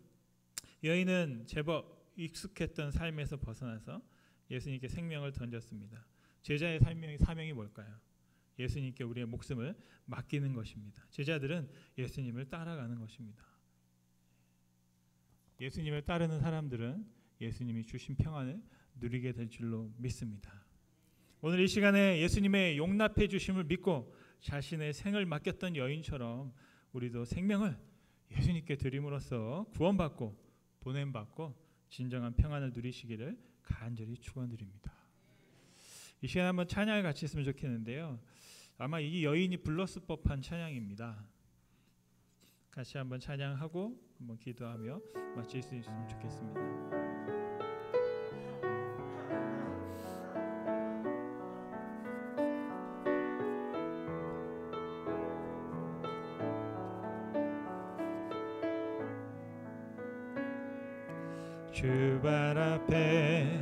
여인은 제법 익숙했던 삶에서 벗어나서 예수님께 생명을 던졌습니다. 제자의 사명이 뭘까요? 예수님께 우리의 목숨을 맡기는 것입니다. 제자들은 예수님을 따라가는 것입니다. 예수님을 따르는 사람들은 예수님이 주신 평안을 누리게 될 줄로 믿습니다. 오늘 이 시간에 예수님의 용납해 주심을 믿고 자신의 생을 맡겼던 여인처럼 우리도 생명을 예수님께 드림으로써 구원받고 보냄받고 진정한 평안을 누리시기를 간절히 축원드립니다. 이 시간에 한번 찬양을 같이 했으면 좋겠는데요. 아마 이 여인이 불렀을 법한 찬양입니다. 같이 한번 찬양하고 한번 기도하며 마칠 수 있으면 좋겠습니다. 주 발 앞에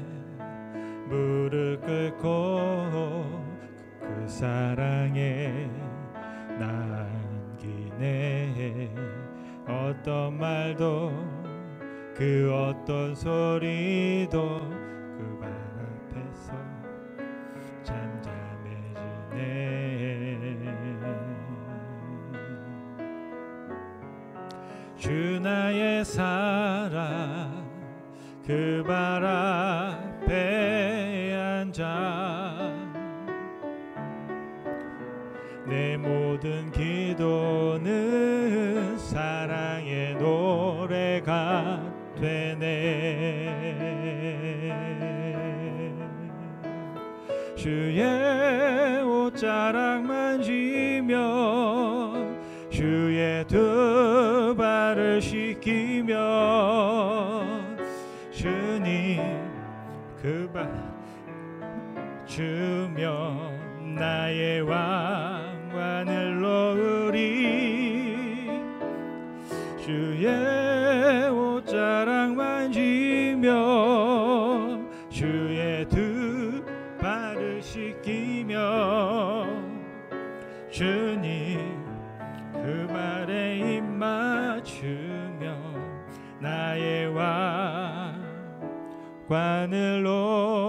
무릎 꿇고 그 사랑에 남기네. 어떤 말도 그 어떤 소리도 그 발 앞에서 잠잠해지네. 주 나의 사랑 그 발 앞에 앉아 내 모든 기도는 사랑의 노래가 되네. 주의 옷자락 만지며 주의 두 발을 씻기며 주님 그 발 주며 나의 왕관을 놓으리. 주의 옷자락 만지며 주의 두 발을 씻기며 주님 그 발에 입 맞추며 나의 왕관을 놓으리.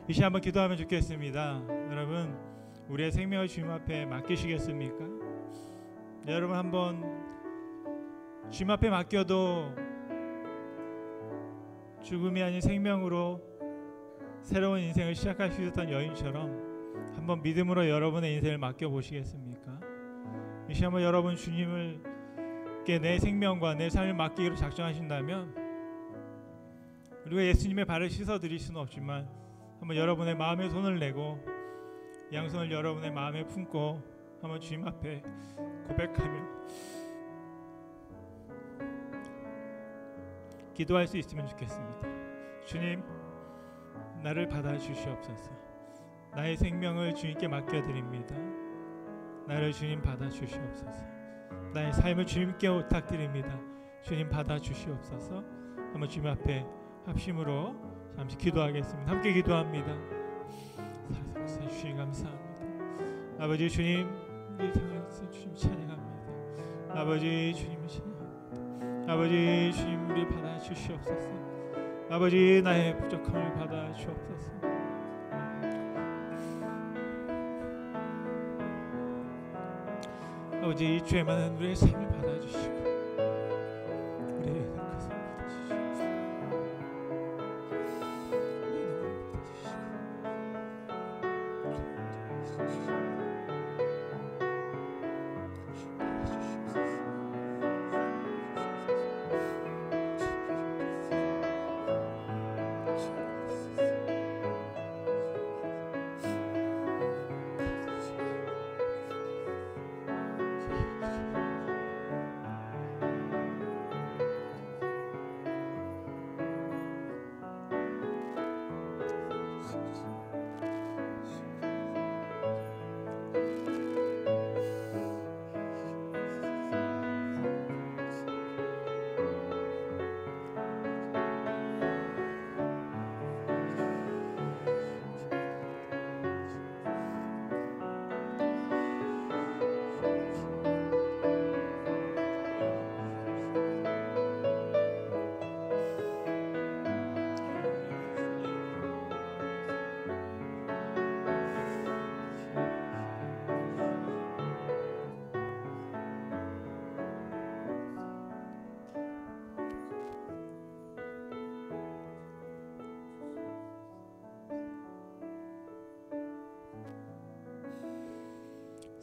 이 시간 한번 기도하면 좋겠습니다. 여러분, 우리의 생명을 주님 앞에 맡기시겠습니까? 여러분, 한번 주님 앞에 맡겨도 죽음이 아닌 생명으로 새로운 인생을 시작할 수 있었던 여인처럼 한번 믿음으로 여러분의 인생을 맡겨보시겠습니까? 이 시간 한번 여러분 주님께 내 생명과 내 삶을 맡기기로 작정하신다면, 우리가 예수님의 발을 씻어드릴 수는 없지만 한번 여러분의 마음에 손을 내고 양손을 여러분의 마음에 품고 한번 주님 앞에 고백하며 기도할 수 있으면 좋겠습니다. 주님, 나를 받아주시옵소서. 나의 생명을 주님께 맡겨드립니다. 나를 주님 받아주시옵소서. 나의 삶을 주님께 부탁드립니다. 주님 받아주시옵소서. 한번 주님 앞에 합심으로 잠시 기도하겠습니다. 함께 기도합니다. 살아서 주님 감사합니다. 아버지 주님, 이 땅에서 주님 찬양합니다. 아버지 주님 찬양합니다. 아버지 주님, 우리 받아주시옵소서. 아버지, 나의 부족함을 받아주옵소서. 아버지, 이 죄 많은 우리의 삶을 받아주시고 우리의 것을 받아주시옵소서.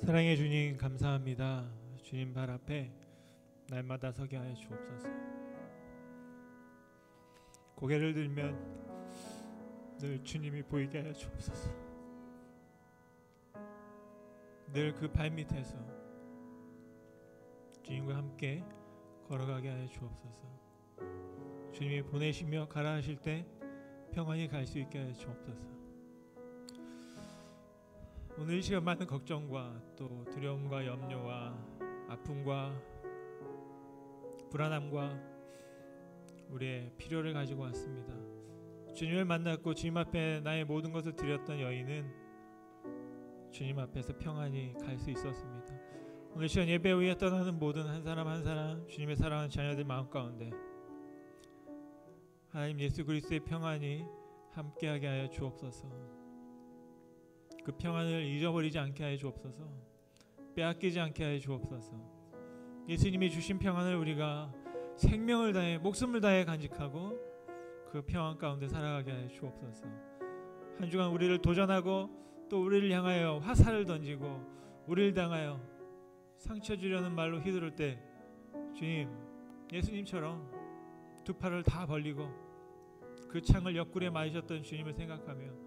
사랑의 주님 감사합니다. 주님 발 앞에 날마다 서게 하여 주옵소서. 고개를 들면 늘 주님이 보이게 하여 주옵소서. 늘 그 발밑에서 주님과 함께 걸어가게 하여 주옵소서. 주님이 보내시며 가라 하실 때 평안히 갈 수 있게 하여 주옵소서. 오늘 이 시간 많은 걱정과 또 두려움과 염려와 아픔과 불안함과 우리의 필요를 가지고 왔습니다. 주님을 만났고 주님 앞에 나의 모든 것을 드렸던 여인은 주님 앞에서 평안히 갈 수 있었습니다. 오늘 시간 예배 위에 떠나는 모든 한 사람 한 사람 주님의 사랑하는 자녀들 마음 가운데 하나님 예수 그리스도의 평안이 함께하게 하여 주옵소서. 그 평안을 잊어버리지 않게 하여 주옵소서. 빼앗기지 않게 하여 주옵소서. 예수님이 주신 평안을 우리가 생명을 다해 목숨을 다해 간직하고 그 평안 가운데 살아가게 하여 주옵소서. 한 주간 우리를 도전하고 또 우리를 향하여 화살을 던지고 우리를 당하여 상처 주려는 말로 휘두를 때 주님 예수님처럼 두 팔을 다 벌리고 그 창을 옆구리에 맞으셨던 주님을 생각하며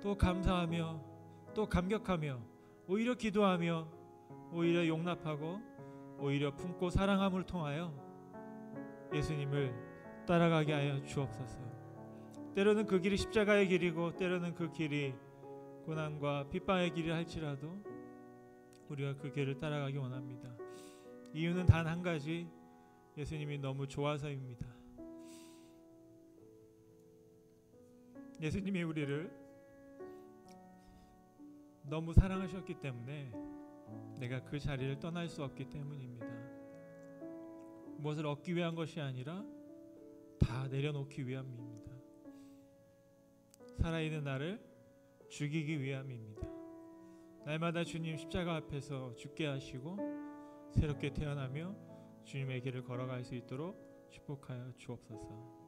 또 감사하며 또 감격하며 오히려 기도하며 오히려 용납하고 오히려 품고 사랑함을 통하여 예수님을 따라가게 하여 주옵소서. 때로는 그 길이 십자가의 길이고 때로는 그 길이 고난과 핍박의 길이 할지라도 우리가 그 길을 따라가기 원합니다. 이유는 단 한 가지, 예수님이 너무 좋아서입니다. 예수님이 우리를 너무 사랑하셨기 때문에 내가 그 자리를 떠날 수 없기 때문입니다. 무엇을 얻기 위한 것이 아니라 다 내려놓기 위함입니다. 살아있는 나를 죽이기 위함입니다. 날마다 주님 십자가 앞에서 죽게 하시고 새롭게 태어나며 주님의 길을 걸어갈 수 있도록 축복하여 주옵소서.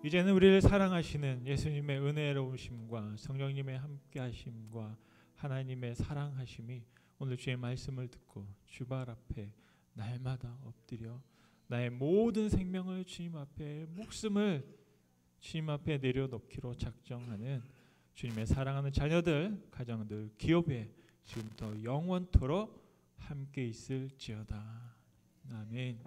이제는 우리를 사랑하시는 예수님의 은혜로우심과 성령님의 함께하심과 하나님의 사랑하심이 오늘 주의 말씀을 듣고 주발 앞에 날마다 엎드려 나의 모든 생명을 주님 앞에 목숨을 주님 앞에 내려놓기로 작정하는 주님의 사랑하는 자녀들, 가정들, 기업에 지금부터 영원토록 함께 있을지어다. 아멘.